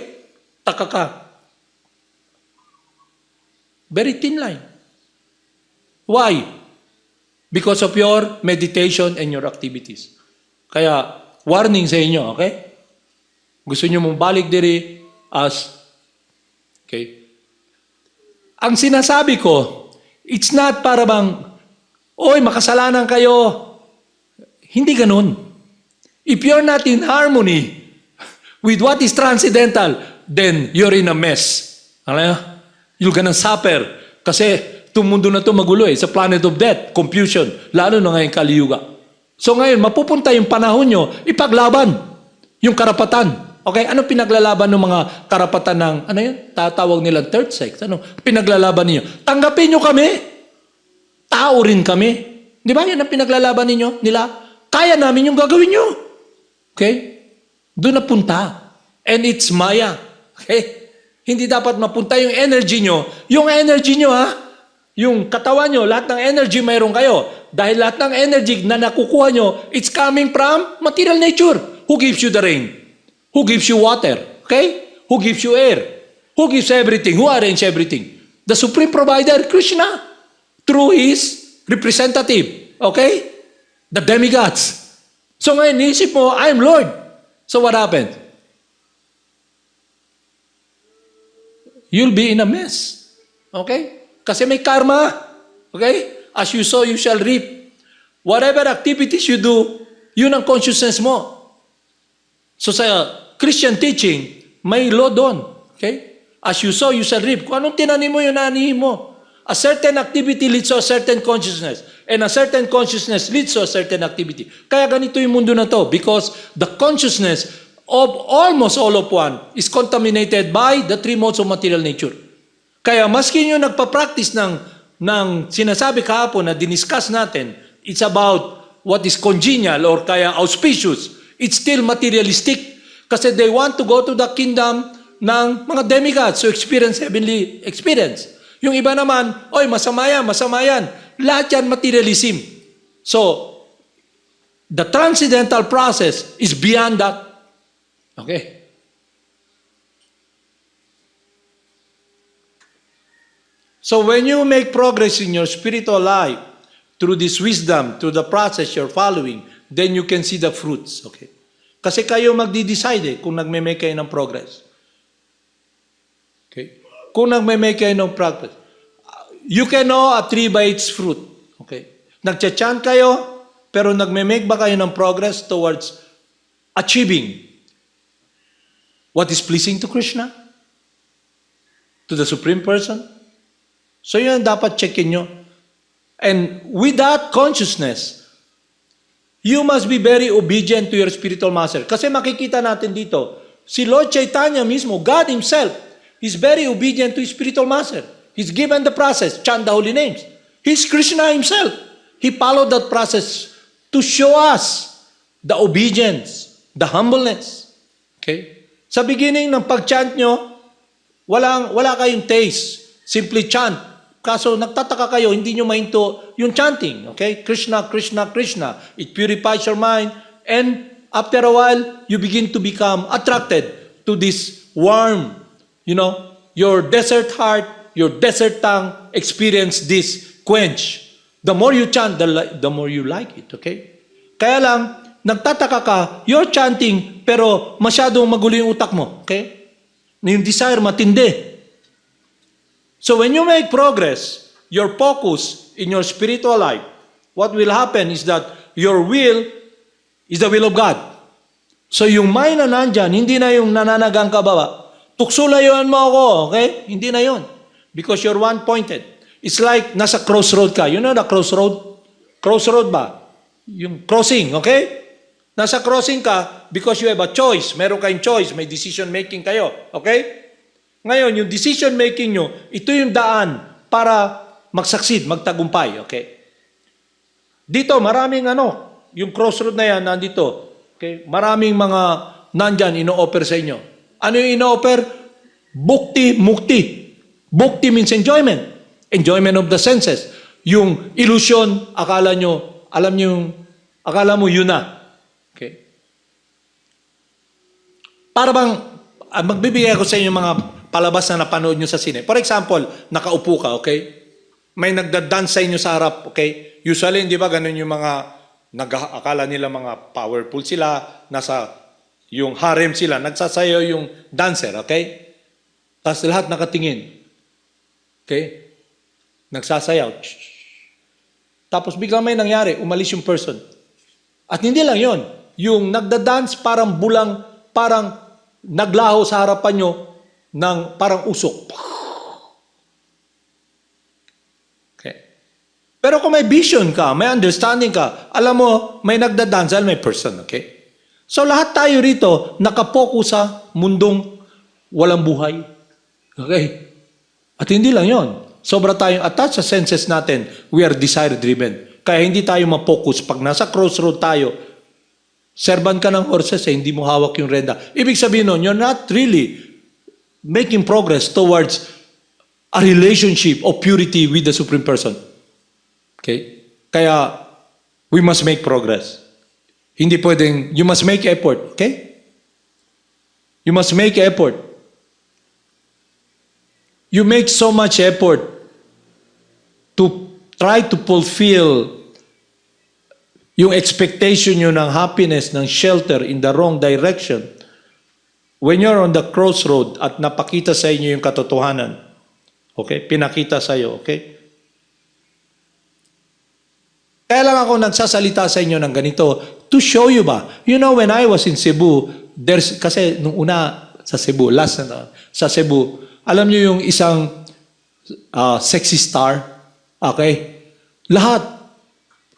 Taka ka. Very thin line. Why? Because of your meditation and your activities. Kaya, warning sa inyo, okay? Gusto nyo mong balik diri as, okay? Ang sinasabi ko, it's not para bang, oy, makasalanan kayo. Hindi ganun. If you're not in harmony with what is transcendental, then you're in a mess. Alam mo? You're gonna suffer. Kasi itong mundo na ito magulo eh. Sa planet of death, confusion. Lalo na ngayon kaliyuga. So ngayon, mapupunta yung panahon nyo, ipaglaban yung karapatan. Okay? Ano pinaglalaban ng mga karapatan ng, ano yun? Tatawag nilang third sex. Ano? Pinaglalaban ninyo. Tanggapin nyo kami. Tao rin kami. Di ba? Yan ang pinaglalaban nila. Kaya namin yung gagawin nyo. Okay? Doon na punta. And it's maya. Okay? Hindi dapat mapunta yung energy nyo. Yung energy nyo, yung katawan nyo, lahat ng energy mayroon kayo. Dahil lahat ng energy na nakukuha nyo, it's coming from material nature. Who gives you the rain? Who gives you water? Okay? Who gives you air? Who gives everything? Who arranges everything? The supreme provider, Krishna. Through his representative. Okay? The demigods. So ngayon, niisip mo, I'm Lord. So what happened? You'll be in a mess. Okay? Kasi may karma. Okay? As you sow, you shall reap. Whatever activities you do, yun ang consciousness mo. So sa Christian teaching, may law doon. Okay? As you sow, you shall reap. Kung anong tinanim mo, yun anihin mo. A certain activity leads to a certain consciousness. And a certain consciousness leads to a certain activity. Kaya ganito yung mundo na to. Because the consciousness of almost all of one is contaminated by the three modes of material nature. Kaya maski nyo nagpa-practice ng sinasabi kahapon na diniscuss natin, it's about what is congenial or kaya auspicious. It's still materialistic kasi they want to go to the kingdom ng mga demigods to experience heavenly experience. Yung iba naman, oy, masama yan. Lahat yan materialism. So, the transcendental process is beyond that. Okay? So when you make progress in your spiritual life, through this wisdom, through the process you're following, then you can see the fruits. Okay? Kasi kayo magdi-decide kung nagme-make kayo ng progress. Okay? Kung nagme-make kayo ng progress. You can know a tree by its fruit. Okay? Nagcha-chant kayo, pero nagme-make ba kayo ng progress towards achieving what is pleasing to Krishna? To the Supreme Person? So yun ang dapat checkin nyo. And with that consciousness, You must be very obedient to your spiritual master. Kasi makikita natin dito, si Lord Chaitanya mismo, God Himself, is very obedient to His spiritual master. He's given the process, chant the holy names. He's Krishna Himself. He followed that process to show us the obedience, the humbleness. Okay? Sa beginning ng pag-chant nyo, wala kayong taste. Simply chant. Kaso nagtataka kayo, hindi nyo mainto yung chanting. Okay? Krishna, Krishna, Krishna. It purifies your mind. And after a while, you begin to become attracted to this warm, your desert heart, your desert tongue experience this quench. The more you chant, the more you like it. Okay? Kaya lang, nagtataka ka, you're chanting, pero masyadong magulo yung utak mo. Okay? Yung desire matindi. So when you make progress, your focus in your spiritual life, what will happen is that your will is the will of God. So yung mind na nandyan, hindi na yung nananagang kababa. Tuksulayuan mo ako, okay? Hindi na yon. Because you're one-pointed. It's like nasa crossroad ka. You know the crossroad? Crossroad ba? Yung crossing, okay? Nasa crossing ka because you have a choice. Meron kayong choice. May decision-making kayo. Okay? Ngayon, yung decision-making nyo, ito yung daan para mag-succeed, magtagumpay. Okay? Dito, maraming yung crossroad na yan, nandito. Okay? Maraming mga nandyan, ino-offer sa inyo. Ano yung ino-offer? Bukti, mukti. Bukti means enjoyment. Enjoyment of the senses. Yung illusion, akala mo yun na. Okay? Para bang, magbibigay ako sa inyo mga palabas na napanood nyo sa sine. For example, nakaupo ka, okay? May nagda-dance sa inyo sa harap, okay? Usually, hindi ba, ganun yung mga, akala nila mga powerful sila, nasa yung harem sila, nagsasayaw yung dancer, okay? Tapos lahat nakatingin. Okay? Nagsasayaw. Tapos biglang may nangyari, umalis yung person. At hindi lang yon, yung nagda-dance parang bulang, parang naglaho sa harapan nyo ng parang usok. Okay. Pero kung may vision ka, may understanding ka, alam mo, may nagda-dance, may person, okay? So lahat tayo rito, nakapokus sa mundong walang buhay. Okay? At hindi lang yon. Sobra tayong attached sa senses natin. We are desire-driven. Kaya hindi tayo ma-focus. Pag nasa crossroad tayo, serban ka ng horses, hindi mo hawak yung renda. Ibig sabihin nun, you're not really making progress towards a relationship of purity with the Supreme Person. Okay? Kaya, we must make progress. Hindi pwedeng, you must make effort. Okay? You must make effort. You make so much effort to try to fulfill yung expectation nyo ng happiness, ng shelter in the wrong direction. When you're on the crossroad at napakita sa inyo yung katotohanan, okay? Pinakita sa iyo, okay? Kaya lang ako nagsasalita sa inyo ng ganito to show you ba. You know, when I was in Cebu, kasi nung una sa Cebu, sa Cebu, alam niyo yung isang sexy star, okay? Lahat,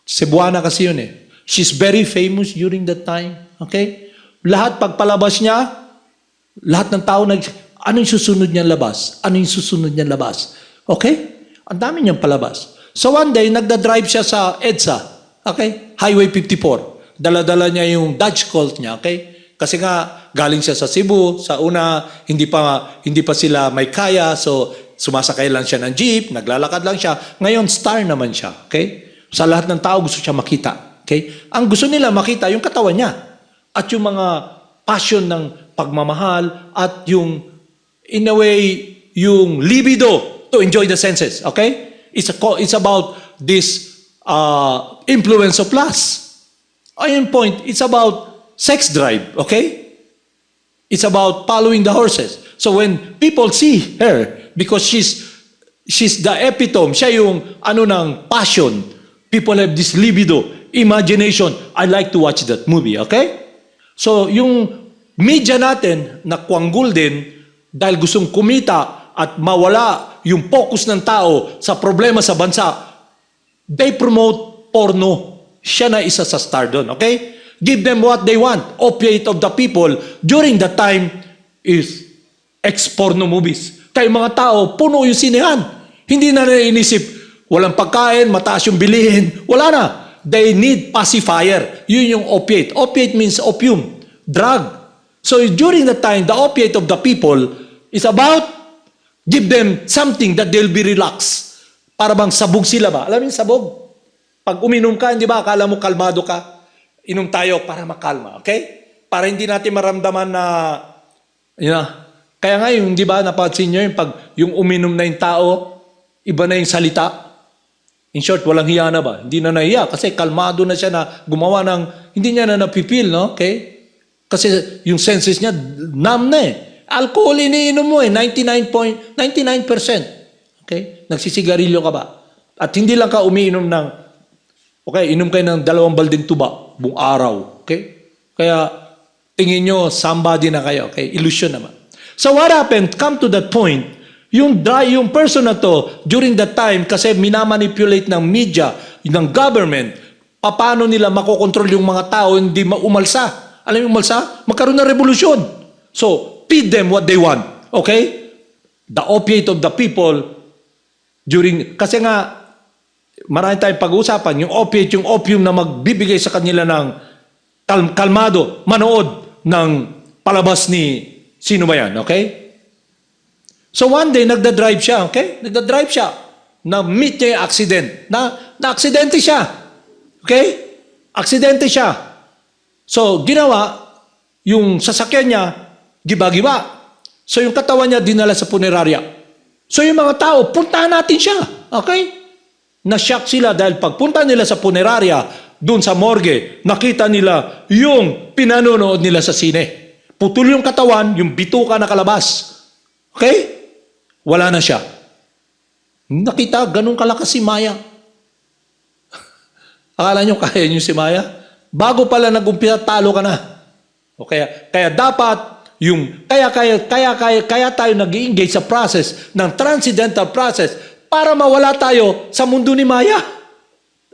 Cebuana kasi yun eh. She's very famous during that time, okay? Lahat pagpalabas niya, lahat ng tao ano yung susunod niyang labas? Ano yung susunod niyang labas? Okay? Ang dami niyang palabas. So one day, nagda-drive siya sa EDSA. Okay? Highway 54. Dala-dala niya yung Dodge Colt niya. Okay? Kasi nga, galing siya sa Cebu. Sa una, hindi pa sila may kaya. So, sumasakay lang siya ng jeep. Naglalakad lang siya. Ngayon, star naman siya. Okay? Sa lahat ng tao, gusto siya makita. Okay? Ang gusto nila makita, yung katawan niya. At yung mga passion ng pagmamahal at yung, in a way, yung libido to enjoy the senses. Okay? It's about this influence of lust. Ayun point, it's about sex drive. Okay? It's about following the horses. So when people see her, because she's the epitome, siya yung ng passion, people have this libido, imagination. I like to watch that movie. Okay? So yung media natin, nakuanggul din dahil gustong kumita at mawala yung focus ng tao sa problema sa bansa, they promote porno. Siya na isa sa star doon, okay? Give them what they want. Opiate of the people during that time is ex-porno movies. Kaya mga tao, puno yung sinehan. Hindi na inisip, walang pagkain, mataas yung bilihin. Wala na. They need pacifier. Yun yung opiate. Opiate means opium, drug. So during that time, the opiate of the people is about give them something that they'll be relaxed. Para bang sabog sila ba? Alam mo yung sabog? Pag uminom ka, hindi ba, akala mo kalmado ka? Inom tayo para makalma, okay? Para hindi natin maramdaman na, kaya nga yung, di ba, napansin nyo yung pag yung uminom na yung tao, iba na yung salita. In short, walang hiya na ba? Hindi na nahiya kasi kalmado na siya na gumawa ng, hindi niya na napipil, no? Okay? Kasi yung senses niya, numb na eh. Alcohol iniinom mo eh, 99%. Okay? Nagsisigarilyo ka ba? At hindi lang ka umiinom ng, okay, inom kayo ng 2 balding tuba buong araw. Okay? Kaya tingin nyo, somebody na kayo. Okay? Illusion naman. So what happened? Come to that point, yung person na to, during that time, kasi minamanipulate ng media, ng government, paano nila makokontrol yung mga tao, hindi umalsa. Alam mo yung umalsa? Magkaroon ng revolusyon. So, feed them what they want. Okay? The opiate of the people, kasi nga, marami tayong pag-uusapan, yung opiate, yung opium na magbibigay sa kanila ng kalmado, manood ng palabas ni sino ba yan, okay? So one day, nagda-drive siya, okay? Nagda-drive siya. Na-meet niya yung accident. Na-aksidente siya. Okay? Aksidente siya. So, ginawa, yung sasakyan niya, giba-giba. So, yung katawan niya, dinala sa punerarya. So, yung mga tao, puntahan natin siya. Okay? Na-shock sila dahil pagpunta nila sa punerarya, doon sa morgue, nakita nila yung pinanonood nila sa sine. Putol yung katawan, yung bituka na kalabas. Okay? Wala na siya. Nakita, ganun kalakas si Maya. Akala nyo kaya nyo si Maya? Bago pala nag-umpisa, talo ka na. Okay? Kaya dapat, kaya tayo nag-i-engage sa process ng transcendental process para mawala tayo sa mundo ni Maya.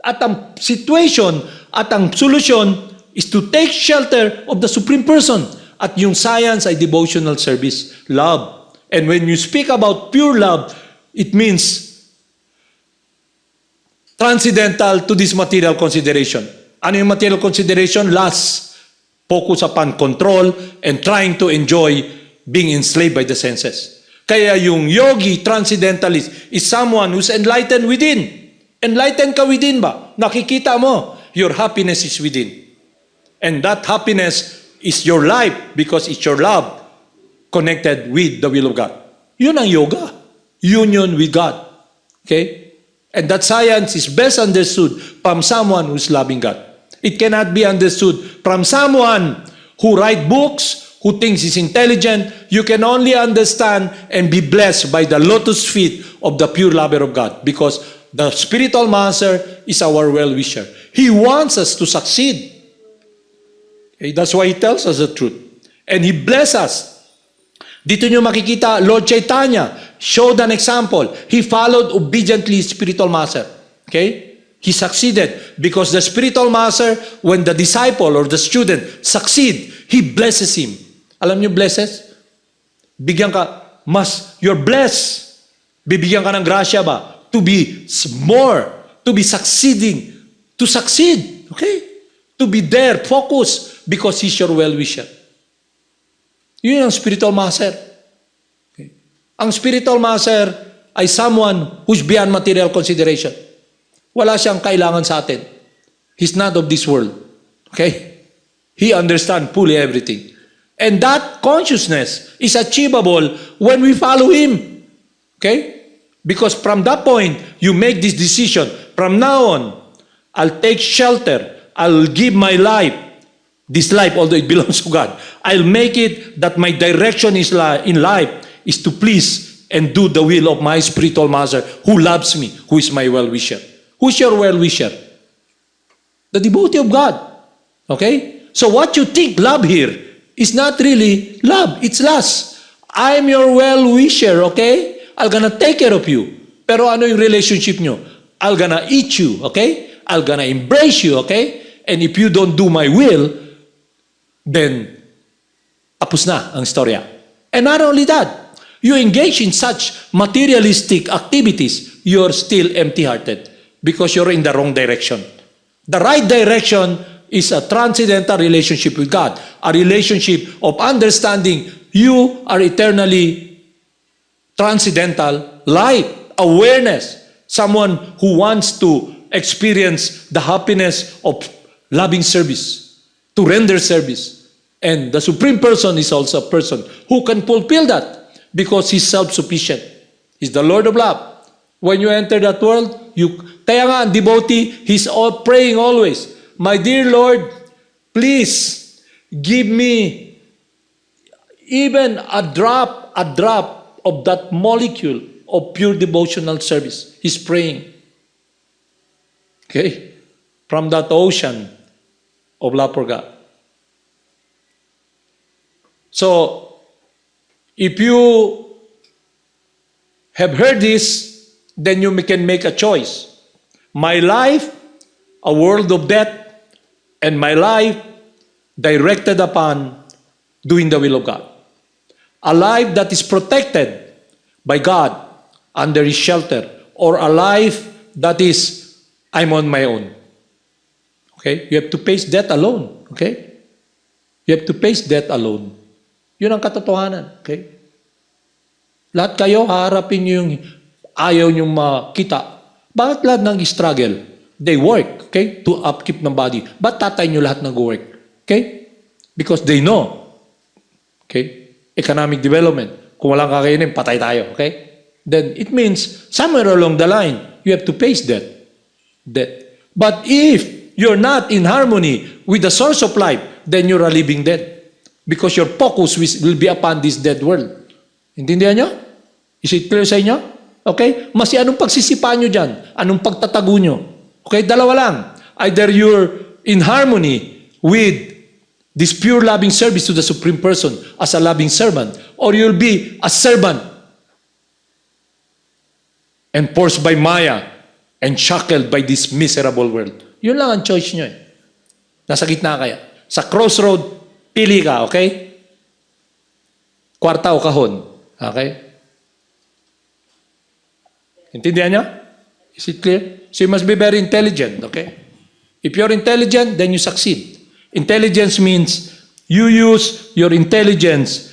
At ang situation at ang solusyon is to take shelter of the Supreme Person. At yung science ay devotional service, love. And when you speak about pure love, it means transcendental to this material consideration. Ano yung material consideration? Lust. Focus upon control and trying to enjoy being enslaved by the senses. Kaya yung yogi, transcendentalist, is someone who's enlightened within. Enlightened ka within ba? Nakikita mo, your happiness is within. And that happiness is your life because it's your love connected with the will of God. Yun ang yoga. Union with God. Okay? And that science is best understood from someone who's loving God. It cannot be understood from someone who write books, who thinks is intelligent. You can only understand and be blessed by the lotus feet of the pure lover of God because the spiritual master is our well-wisher. He wants us to succeed. Okay? That's why he tells us the truth. And he blesses us. Dito nyo makikita, Lord Chaitanya showed an example. He followed obediently his spiritual master. Okay? He succeeded because the spiritual master, when the disciple or the student succeed, he blesses him. Alam niyo blesses? Bigyan ka, you're blessed. Bibigyan ka ng grasya ba? To be more, to be succeeding, to succeed. Okay? To be there, focus, because he's your well-wisher. Yun ang spiritual master. Okay? Ang spiritual master ay someone who's beyond material consideration. Wala siyang kailangan sa atin. He's not of this world. Okay? He understands fully everything. And that consciousness is achievable when we follow Him. Okay? Because from that point, you make this decision. From now on, I'll take shelter. I'll give my life. This life, although it belongs to God. I'll make it that my direction in life is to please and do the will of my spiritual master who loves me, who is my well-wisher. Who's your well-wisher? The devotee of God. Okay? So what you think love here is not really love. It's lust. I'm your well-wisher, okay? I'm gonna take care of you. Pero ano yung relationship nyo? I'm gonna eat you, okay? I'm gonna embrace you, okay? And if you don't do my will, then tapos na ang istorya. And not only that, you engage in such materialistic activities, you're still empty-hearted because you're in the wrong direction. The right direction is a transcendental relationship with God, a relationship of understanding you are eternally transcendental light, awareness, someone who wants to experience the happiness of loving service, to render service. And the Supreme Person is also a person who can fulfill that because He's self-sufficient. He's the Lord of love. When you enter that world, kaya nga ang devotee, he's all praying always, my dear Lord, please give me even a drop of that molecule of pure devotional service. He's praying. Okay? From that ocean of love for God. So, if you have heard this, then you can make a choice. My life, a world of death, and my life directed upon doing the will of God. A life that is protected by God under His shelter, or a life that is, I'm on my own. Okay? You have to face death alone. Okay? You have to face death alone. Yun ang katotohanan. Okay? Lahat kayo, haharapin nyo yung ayaw nyo makita. Bakit lahat ng struggle? They work, okay? To upkeep ng body. Ba't tatay nyo lahat nag-work? Okay? Because they know. Okay? Economic development. Kung walang kakainin, patay tayo. Okay? Then it means, somewhere along the line, you have to face death. But if you're not in harmony with the source of life, then you're a living dead. Because your focus will be upon this dead world. Intindihan nyo? Is it clear sa inyo? Okay? Mas anong pagsisipaan nyo dyan? Anong pagtatago nyo? Okay? Dalawa lang. Either you're in harmony with this pure loving service to the Supreme Person as a loving servant, or you'll be a servant and forced by Maya and shackled by this miserable world. Yun lang ang choice nyo eh. Nasa gitna kaya. Sa crossroad, pili ka, okay? Kwarta o kahon. Okay? Intindihan niyo? Is it clear? So you must be very intelligent, okay? If you're intelligent, then you succeed. Intelligence means you use your intelligence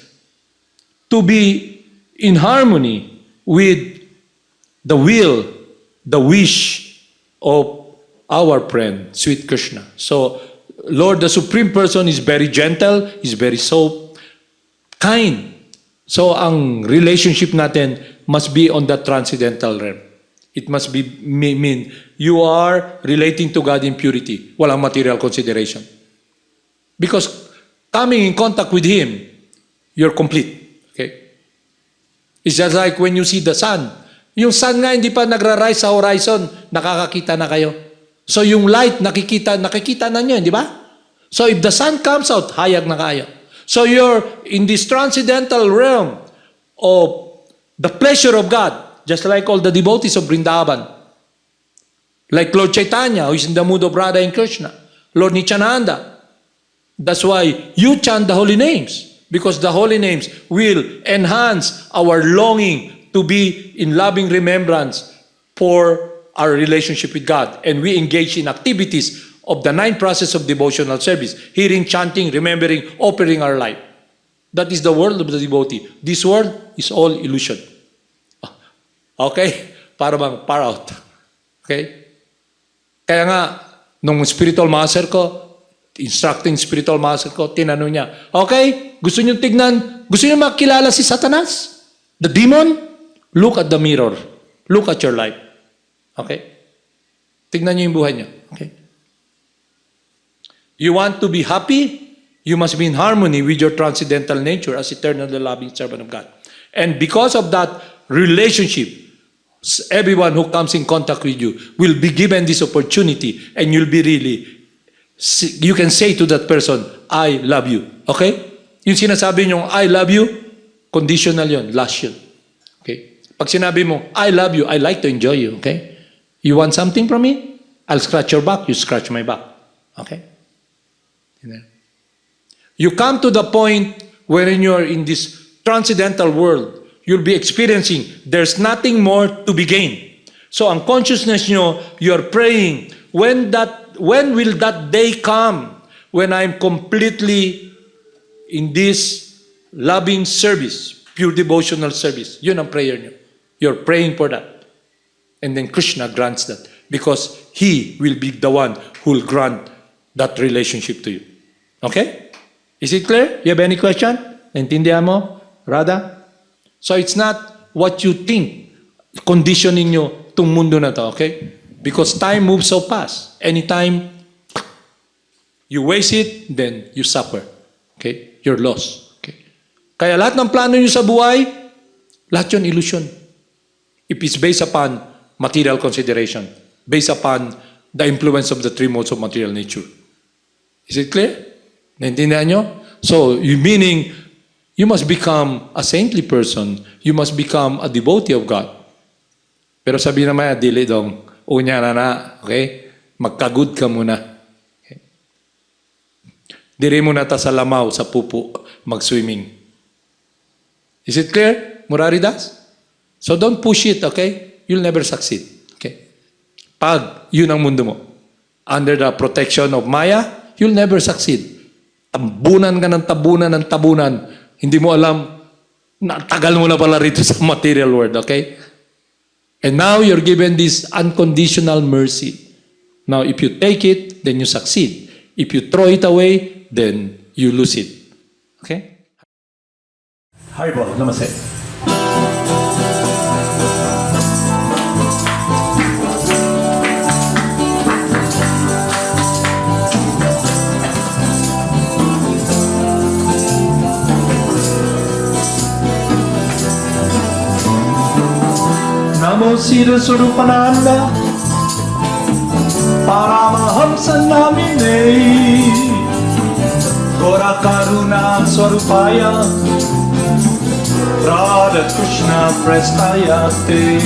to be in harmony with the will, the wish of our friend, sweet Krishna. So, Lord, the Supreme Person is very gentle, is very so kind. So, ang relationship natin must be on the transcendental realm. It must be mean you are relating to God in purity. Walang material consideration. Because coming in contact with Him, you're complete. Okay? It's just like when you see the sun. Yung sun nga hindi pa nagra-rise sa horizon, nakakakita na kayo. So yung light, nakikita na nyo, di ba? So if the sun comes out, hayag na kayo. So you're in this transcendental realm of the pleasure of God, just like all the devotees of Vrindavan. Like Lord Chaitanya, who is in the mood of Radha and Krishna. Lord Nityananda. That's why you chant the holy names. Because the holy names will enhance our longing to be in loving remembrance for our relationship with God. And we engage in activities of the 9 process of devotional service. Hearing, chanting, remembering, offering our life. That is the world of the devotee. This world is all illusion. Okay? Para bang far out. Okay? Kaya nga, nung spiritual master ko, instructing spiritual master ko, tinanong niya, okay, gusto niyo tignan, gusto niyo makilala si Satanas? The demon? Look at the mirror. Look at your life. Okay? Tignan niyo yung buhay niyo. Okay? You want to be happy? You must be in harmony with your transcendental nature as eternally loving servant of God. And because of that relationship, everyone who comes in contact with you will be given this opportunity and you'll be really, you can say to that person, I love you. Okay? Yung sinasabi nyo, I love you, conditional yun, last yun. Okay? Pag sinabi mo, I love you, I like to enjoy you. Okay? You want something from me? I'll scratch your back, you scratch my back. Okay? You come to the point wherein you're in this transcendental world, you'll be experiencing there's nothing more to be gained. So ang consciousness nyo, you're praying, when will that day come when I'm completely in this loving service, pure devotional service? Yun ang prayer nyo. You're praying for that. And then Krishna grants that because He will be the one who will grant that relationship to you. Okay? Is it clear? You have any question? Naintindihan mo, Radha? So it's not what you think, conditioning nyo itong mundo na to, okay? Because time moves so fast. Anytime you waste it, then you suffer. Okay? You're lost. Okay? Kaya lahat ng plano nyo sa buhay, lahat yun illusion. If it's based upon material consideration, based upon the influence of the three modes of material nature. Is it clear? Naintindihan nyo? So, meaning, you must become a saintly person. You must become a devotee of God. Pero sabi naman, dili dong, unya na, okay? Magkagud ka muna. Okay? Diri mo na ta sa lamaw, sa pupo, mag-swimming. Is it clear, Muraridas? So don't push it, okay? You'll never succeed. Okay? Pag yun ang mundo mo, under the protection of Maya, you'll never succeed. Tabunan ka ng tabunan, hindi mo alam, tagal mo na pala rito sa material world, okay? And now you're given this unconditional mercy. Now, if you take it, then you succeed. If you throw it away, then you lose it. Okay? Haribol, namaste. Namo Siddhaswarupananda, Paramahamsa namine, Gora Karuna Swarupaya, Radha Krishna Prestayate.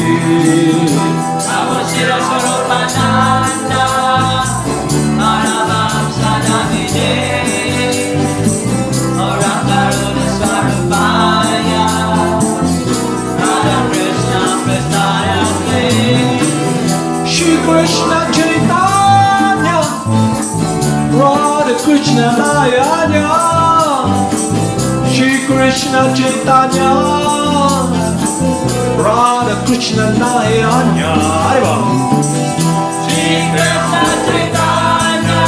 Namo Siddhaswarupananda, Paramahamsa namine, Gora Karuna Swarupaya, Radha Krishna Prestayate. Shri Krishna Chaitanya, Radha Krishna Nayanya, Shri Krishna Chaitanya, Radha Krishna Nayanya. Haribo. Shri Krishna Chaitanya,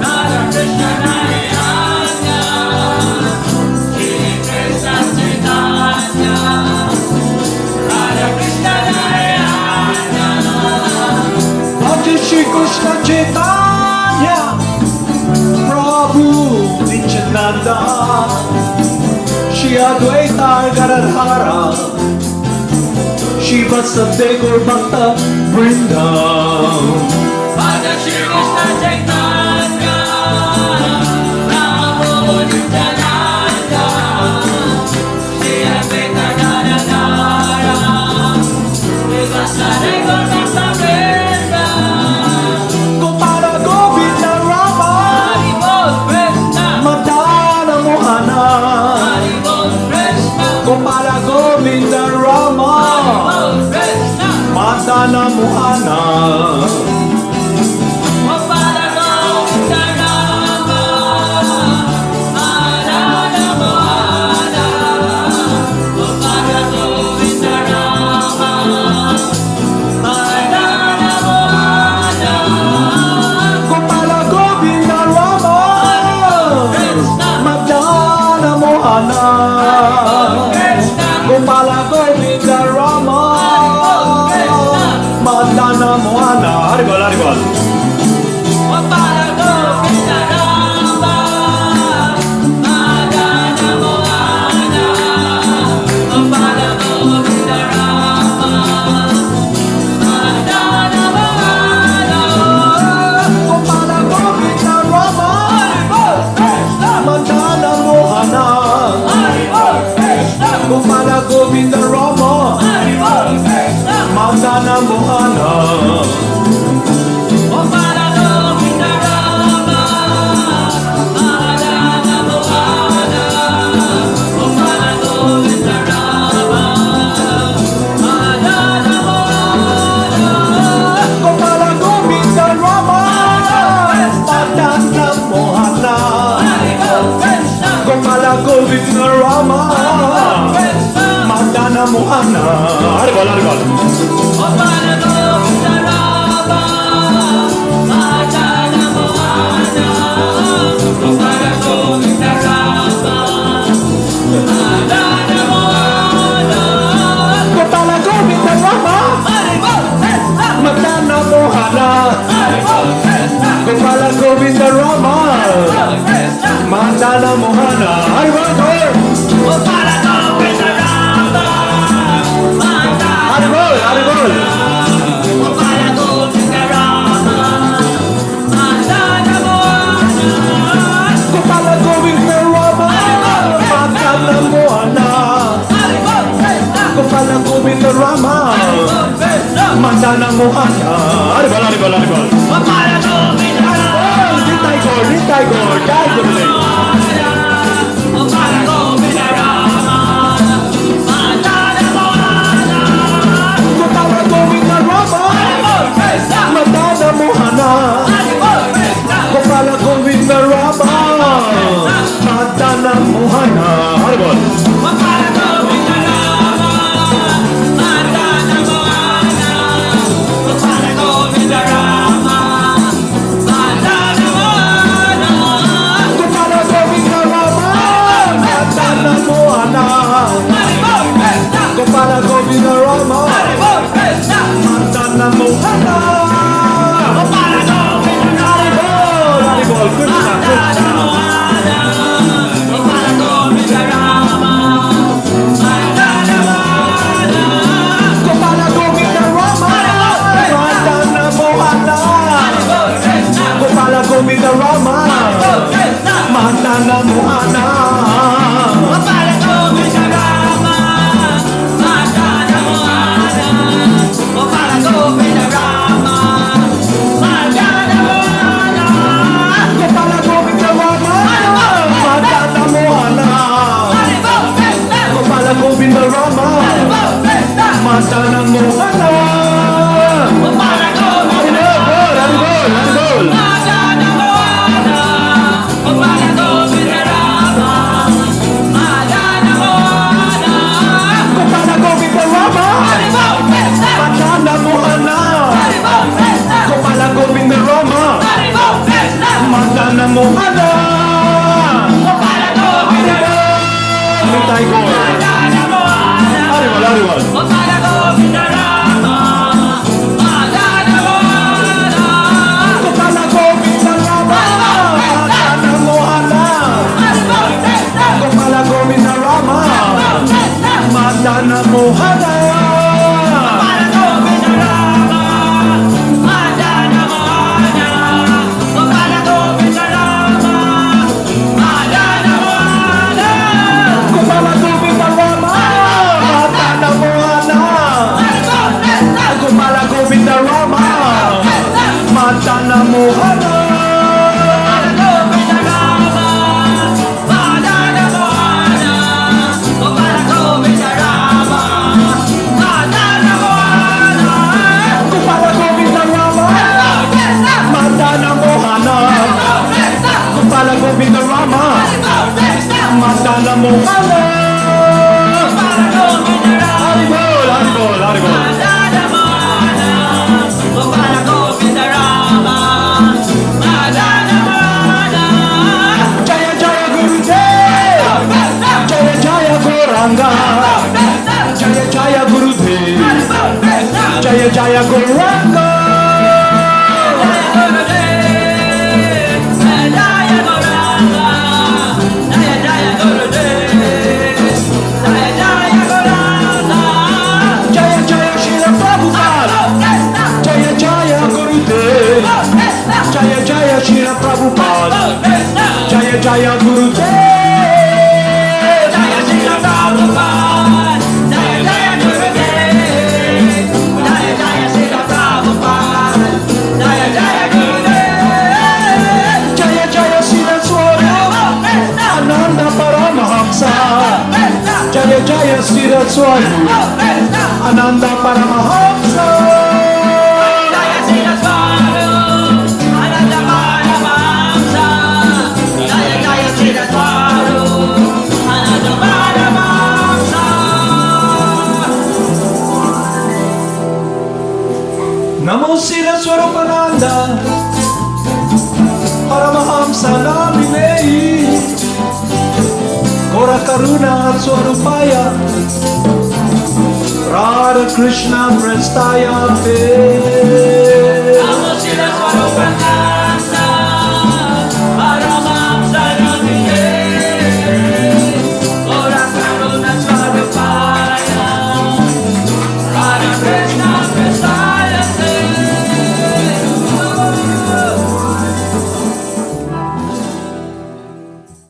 Radha Krishna Nayana, Shri Krishna Chaitanya, Radha Krishna Nayana. Bhakti Shri Krishna Chaitanya, Prabhu Nityananda, Shri Advaita Gadadhara, Shri Vasudeva Gaur Bhakta Vrinda. Bhakti Shri Krishna Chaitanya, Prabhu Nityananda, Shri Advaita Gadadhara, Shri Vasudeva Gaur Bhakta Vrinda. Gopala Govinda Rama, Hari Bol Krishna, Madana Mohana, Hari Bol Krishna, Gopala Govinda Rama, Bol Krishna, Madana Mohana. Gopala Govinda Rama, Madana Mohana, Gopala Govinda Rama, Madana Mohana. Gopala Govinda Rama, Krishna, Madana Mohana, Krishna, Gopala Govinda Rama, Madana Mohana. Haribol, Haribol. Gopala Govinda Rama, Madana Mohana, Gopala Govinda Rama, Madana Mohana. Gopala Govinda Rama, Madana Mohana, Gopala Govinda Rama, Madana Mohana. Mohana. Haribol, haribol. Gopala Govinda Rama, Madana Mohana. Gopala Govinda Rama, Madana Mohana. Gopala Govinda Rama. Haribol Krishna, Madana Mohana. Haribol Krishna, Gopala Govinda Rama. Haribol Krishna. Madana Mohana. Haribol, haribol. Gopala Govinda Rama, Madana Haribol, haribol. Gopala Govinda Rama, Madana Mohana. Gopala Govinda Rama. Madana Mohana. Haribol Krishna, Gopala Govinda Rama. Haribol Krishna. Madana Mohana. Haribol, haribol, haribol. Gopala Govinda Rama, Nitai Gaur, Jai Gurudev. Gopala Govinda Rama, Madana Mohana. Gopala Govinda Rama. Haribol Krishna, Madana Mohana. Haribol Krishna. Gopala Govinda Rama. Madana Mohana. Haribol. Gopala Govinda Rama, Madana Mohana. Gopala Govinda Rama, Madana Mohana. Gopala Govinda Rama. Madana Mohana. Haribol Krishna, Gopala Govinda Rama. Haribol Krishna. Madana Mohana. Gopala Govinda Rama, Haribol, Krishna, Krishna. Madana Mohana. Gopala Govinda Rama, Madana Mohana. Gopala Govinda Rama. Madana Mohana. Haribol Krishna, Gopala Govinda Rama. Haribol Krishna. Madana Mohana. Gopala Govinda Rama, Madana Mohana. Gopala Govinda Rama, Madana Mohana. Gopala Govinda Rama. Madana Mohana. Haribol Krishna, Gopala Govinda Rama. Haribol Krishna. Madana Mohana. Gopala Govinda Haribol, haribol, haribol. Madana Mohana. Gopala Govinda Rama, Madana Mohana. Gopala Govinda Rama. Haribol Krishna, Madana Mohana. Haribol Krishna. Gopala Govinda Rama. Haribol Krishna, Madana Mohana. Gopala Govinda Rama, Nitai Gaur. Madana Mohana. Haribol, haribol. Gopala Govinda Rama, Madana Mohana. Gopala Govinda Rama. Madana Mohana. Haribol Krishna, Gopala Govinda Rama. Haribol Krishna. Madana Mohana. Gopala Govinda Rama, Madana Mohana. Gopala Govinda Rama, Madana Mohana. Gopala Govinda Rama. Madana Mohana. Haribol Krishna, Gopala Govinda Rama. Madana Mohana. Govinda Rama, Madana Mohana. Gopala Govinda Rama, Madana Mohana. Gopala Govinda Rama. Krishna, Madana Mohana. Krishna, Gopala Govinda Rama. Krishna. Madana Mohana. Gopala Govinda Rama, Haribol, haribol, haribol. Madana Mohana. Gopala Govinda Rama, Madana Mohana. Jaya Jaya Gurudev. Krishna, Jaya Jaya Gauranga. Krishna, Jaya Jaya Gurudev. Krishna. Jaya Jaya Gauranga. Jaya Gurudev, Jaya Gauranga. Jaya Jaya Gurudev, Jaya Jaya Gauranga. Jaya Jaya Srila Prabhupada. Krishna, Jaya Jaya Gurudev. Krishna, Jaya Jaya Srila Prabhupada. Krishna. Jaya Jaya Gurudev. Jaya Srila Prabhupada, Jaya Jaya Gurudev, Jaya Jaya Srila Prabhupada, Jaya Jaya Gurudev. Jaya Jaya Siddhaswarupananda Paramahamsa. Jaya Jaya Siddhaswarupananda Ananda Paramahamsa. Jaya Siddhaswarupananda Paramahamsa. Jaya Jaya Siddhaswarupananda Paramahamsa. Siddhaswarupananda, Paramahamsa Namine, Gora Karuna Swarupaya, Radha Krishna Prestaya Te.